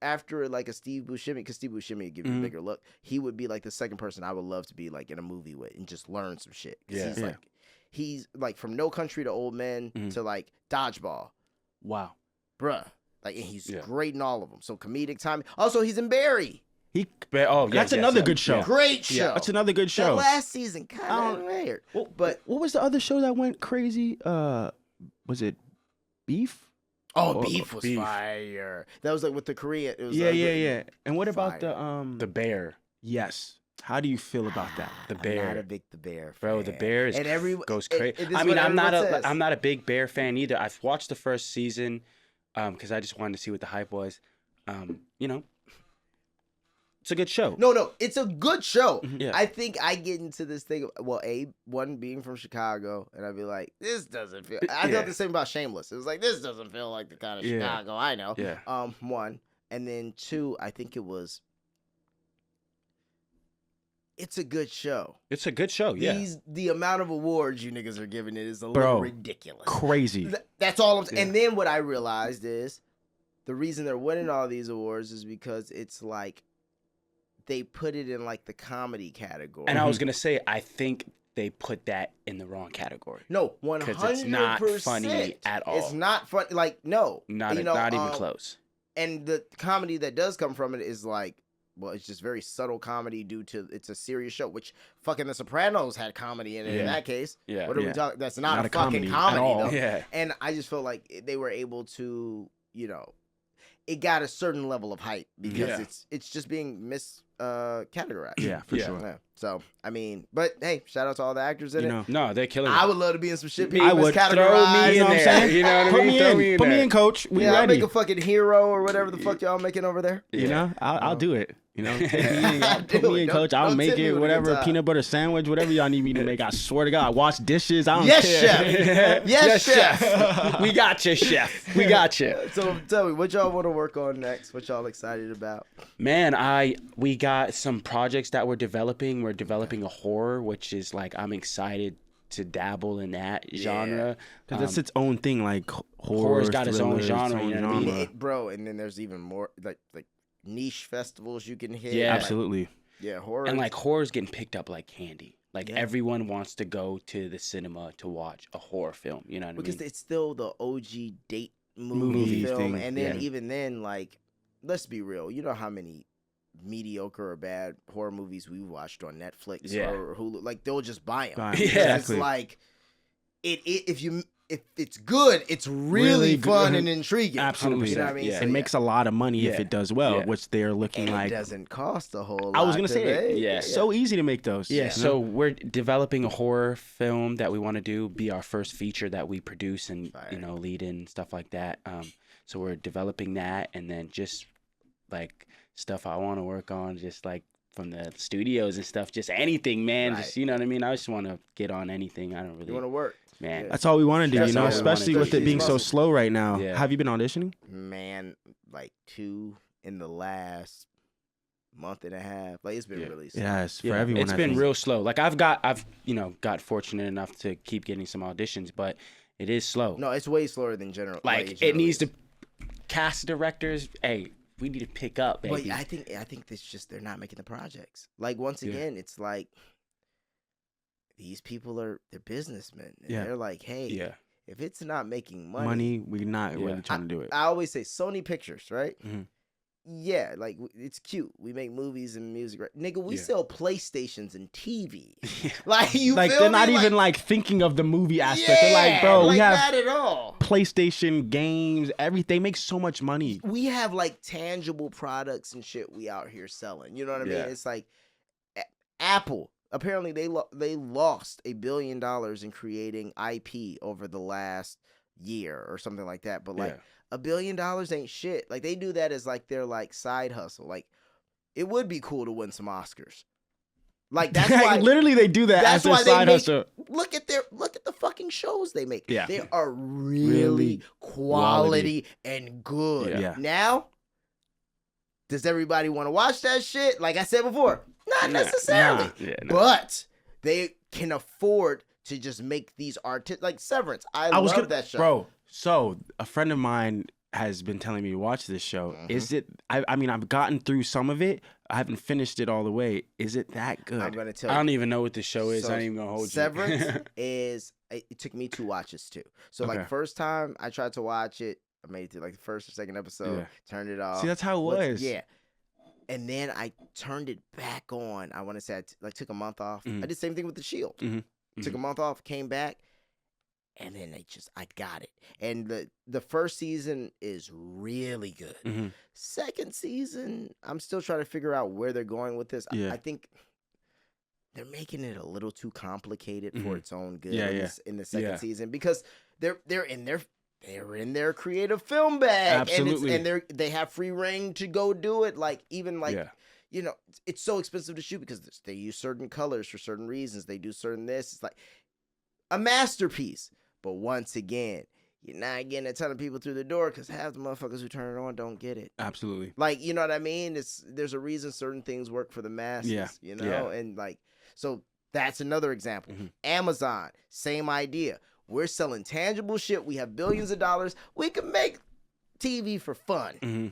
after like a Steve Buscemi, because Steve Buscemi would give you a Mhm. bigger look. He would be like the second person I would love to be like in a movie with and just learn some shit. 'Cause Yeah. he's like from No Country to Old Men Mhm. to like Dodgeball, Wow. bruh. Like, and he's Yeah. great in all of them. So comedic timing. Also, he's in Barry. That's another good show. Great show. Yeah, that's another good That show. last season kind I of don't- weird. Well, But what was the other show that went crazy? Was it Beef? Beef was Beef. fire. That was like with the Korean. It was Yeah. And what about Fire. The Bear, Yes. How do you feel about that? The I'm Bear. not a big The Bear fan. bro. The Bear is and goes crazy. this is I mean, what I'm not everyone says. I'm not a big Bear fan either. I've watched the first season, because I just wanted to see what the hype was. It's a good show. No, it's a good show. Yeah. I think I get into this thing. Well, one being from Chicago, and I'd be like, this doesn't feel. I Yeah. felt the same about Shameless. It was like, this doesn't feel like the kind of Yeah. Chicago I know. Yeah. One, and then two, I think it was. It's a good show. It's a good show. Yeah. The amount of awards you niggas are giving it is a Bro, little ridiculous. Crazy. That's all I'm saying. Yeah. And then what I realized is the reason they're winning all these awards is because it's like they put it in like the comedy category. And I was gonna say, I think they put that in the wrong category. No, 100%. Because it's not funny at all. It's not funny. Like, no. Not even close. And the comedy that does come from it is like, well, it's just very subtle comedy due to it's a serious show, which fucking The Sopranos had comedy in it in Yeah. that case. Yeah. What are we Yeah. talking? That's not a comedy fucking at comedy, all. though. Yeah. And I just feel like they were able to, it got a certain level of hype because Yeah. it's just being categorized. Yeah, for Yeah. sure. Yeah. So I mean, but hey, shout out to all the actors in You it. know, No, they're killing it. I would love to be in some shit. I People would. Throw miscategorized. me You in know what I'm there. saying? You know what I Put mean? me Throw in. me in Put me there. in, coach. We Yeah, I'll ready. make a fucking hero or whatever the fuck y'all making over there. You know, I'll do it. You know, put me in, coach. I'll make it, whatever, peanut butter sandwich, whatever y'all need me to make. I swear to God, I wash dishes. I don't care. Chef. Yes, chef. We got you, chef. We got you. So tell me, what y'all want to work on next? What y'all excited about? Man, we got some projects that we're developing. We're developing a horror, which is like, I'm excited to dabble in that genre. Because it's its own thing, like horror's got its own genre, you know what I mean? Bro, and then there's even more, like niche festivals you can hit. Yeah, absolutely. Horror. And like horror's getting picked up like candy. Like everyone wants to go to the cinema to watch a horror film. You know what I mean? Because it's still the OG date movie film, thing. And then even then, like, let's be real. You know how many mediocre or bad horror movies we watched on Netflix or Hulu? Like, they'll just buy them. Yeah, exactly. It's like if it's good, it's really fun and intriguing. Absolutely. You know what I mean? It makes a lot of money if it does well, which they're looking and like. It doesn't cost a whole lot. I was going to say it's so easy to make those. Yeah, so we're developing a horror film that we want to do, be our first feature that we produce and, lead in, stuff like that. So we're developing that, and then just like stuff I want to work on, just like from the studios and stuff, just anything, man. Just, you know what I mean? I just want to get on anything. I don't really. You want to work. Man, that's all we want to do, especially with it being so slow right now. Yeah. Have you been auditioning? Man, like 2 in the last month and a half. Like, it's been really slow. Yes, for everyone. It's been real slow. Like I've got fortunate enough to keep getting some auditions, but it is slow. No, it's way slower than general. Like it needs to cast directors. Hey, we need to pick up, baby. But I think it's just they're not making the projects. Like, once again, it's like these people they're businessmen. And they're like, hey, if it's not making money, we're not really trying to do it. I always say Sony Pictures, right? Mm-hmm. Yeah, like, it's cute. We make movies and music, right? Nigga, we sell PlayStations and TV. Like, you like feel they're me? not even like thinking of the movie aspect. They're like, bro, like, we have not at all. PlayStation games, everything. They make so much money. We have like tangible products and shit we out here selling. You know what I mean? It's like Apple. Apparently, they lost $1 billion in creating IP over the last year or something like that. But like $1 billion ain't shit. Like, they do that as like their like side hustle. Like, it would be cool to win some Oscars. Like, that's why literally they do that as their side hustle. Look at the fucking shows they make. Yeah. They are really quality and good. Yeah. Now, does everybody want to watch that shit? Like I said before, not necessarily. But they can afford to just make these like Severance. I love that show. Bro, so a friend of mine has been telling me to watch this show. Mm-hmm. Is it? I mean, I've gotten through some of it. I haven't finished it all the way. Is it that good? I'm gonna tell you. I don't even know what the show is. So, I ain't even gonna hold Severance you. is. It took me 2 watches too. So like, first time I tried to watch it, I made it to like the first or second episode. Turned it off. See, that's how it was. Yeah. And then I turned it back on. I want to say I took a month off. Mm-hmm. I did the same thing with The Shield. Mm-hmm. Took a month off, came back, and then I got it. And the first season is really good. Mm-hmm. Second season, I'm still trying to figure out where they're going with this. I think they're making it a little too complicated for its own good in the second season, because they're in their creative film bag. Absolutely. And they have free reign to go do it. Like, even like, you know, it's so expensive to shoot because they use certain colors for certain reasons. They do certain this. It's like a masterpiece. But once again, you're not getting a ton of people through the door because half the motherfuckers who turn it on don't get it. Absolutely. Like, you know what I mean? There's a reason certain things work for the masses, you know? And like, so that's another example. Mm-hmm. Amazon, same idea. We're selling tangible shit. We have billions of dollars. We can make TV for fun. Mm-hmm.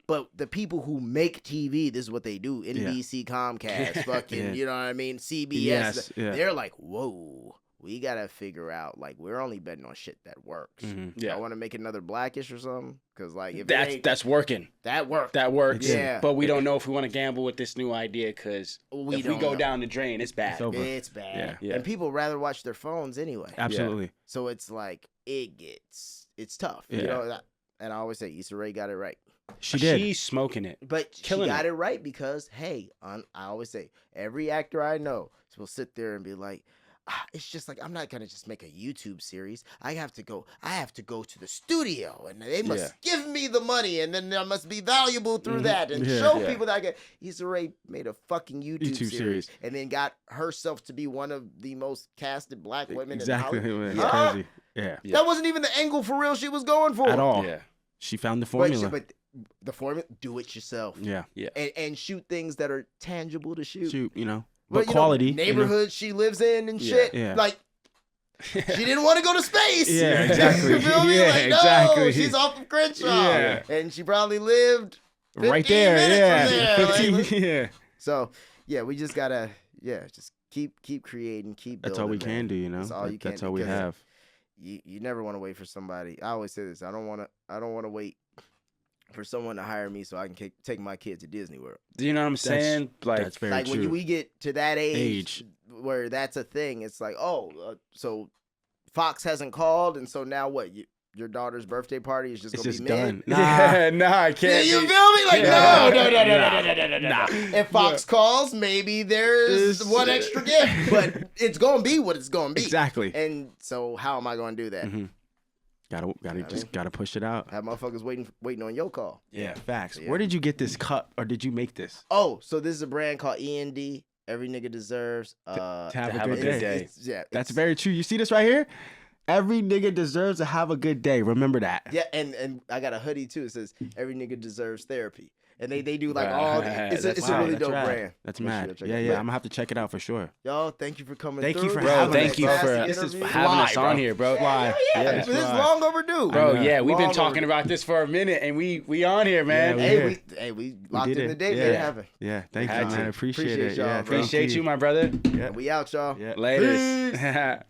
But the people who make TV, this is what they do. NBC, Comcast, fucking, you know what I mean? CBS. They're like, whoa, we got to figure out, like, we're only betting on shit that works. Mm-hmm. I want to make another Blackish or something. Because, like, if that's working. That works. That works. Yeah. But we don't know if we want to gamble with this new idea, because if we go down the drain, it's bad. It's bad. Yeah. And people rather watch their phones anyway. Absolutely. Yeah. So it's like, it's tough. You know, and I always say Issa Rae got it right. She did. She's smoking it. But she got it right because, hey, I always say, every actor I know will sit there and be like, it's just like I'm not gonna just make a YouTube series. I have to go to the studio, and they must give me the money, and then I must be valuable through that, and show people that I get. Issa Rae made a fucking YouTube series, and then got herself to be one of the most casted black women in Hollywood. Crazy. Yeah. That wasn't even the angle for real she was going for at all. Yeah. She found the formula. But the formula, do it yourself. Yeah. And shoot things that are tangible to shoot. But quality. Neighborhood she lives in and shit. Yeah. Like, she didn't want to go to space. Yeah, exactly. You feel me? Yeah, like, no, exactly. she's off of Crenshaw. Yeah. And she probably lived right there. Yeah. From there. 15, yeah. So, yeah, we just gotta, just keep creating, keep building. That's all we can do, That's all you can. That's all we have. You never want to wait for somebody. I always say this. I don't want to wait for someone to hire me so I can take my kid to Disney World. Do you know what I'm saying? That's very true. When we get to that age where that's a thing, it's like, so Fox hasn't called, and so now what? Your daughter's birthday party is just gonna be done. I can't. Yeah, you feel me? Like no. If Fox calls, maybe there's one extra gift, but it's gonna be what it's gonna be. Exactly. And so, how am I gonna do that? Mm-hmm. Gotta push it out. Have motherfuckers waiting on your call. Yeah, facts. Where did you get this cut, or did you make this? Oh, so this is a brand called END. Every nigga deserves to have a good day. That's very true. You see this right here? Every nigga deserves to have a good day. Remember that. Yeah, and I got a hoodie too. It says every nigga deserves therapy. And they do like all it's a really dope brand. That's mad. Yeah, I'm gonna have to check it out for sure. Y'all, thank you for coming through. You for having Thank you for having us on here, bro. This is long overdue. Bro, we've been talking about this for a minute, and we on here, man. We locked in the date. Made it happen. Yeah, thank you, man. Appreciate it. Y'all, appreciate you, my brother. We out, y'all. Later.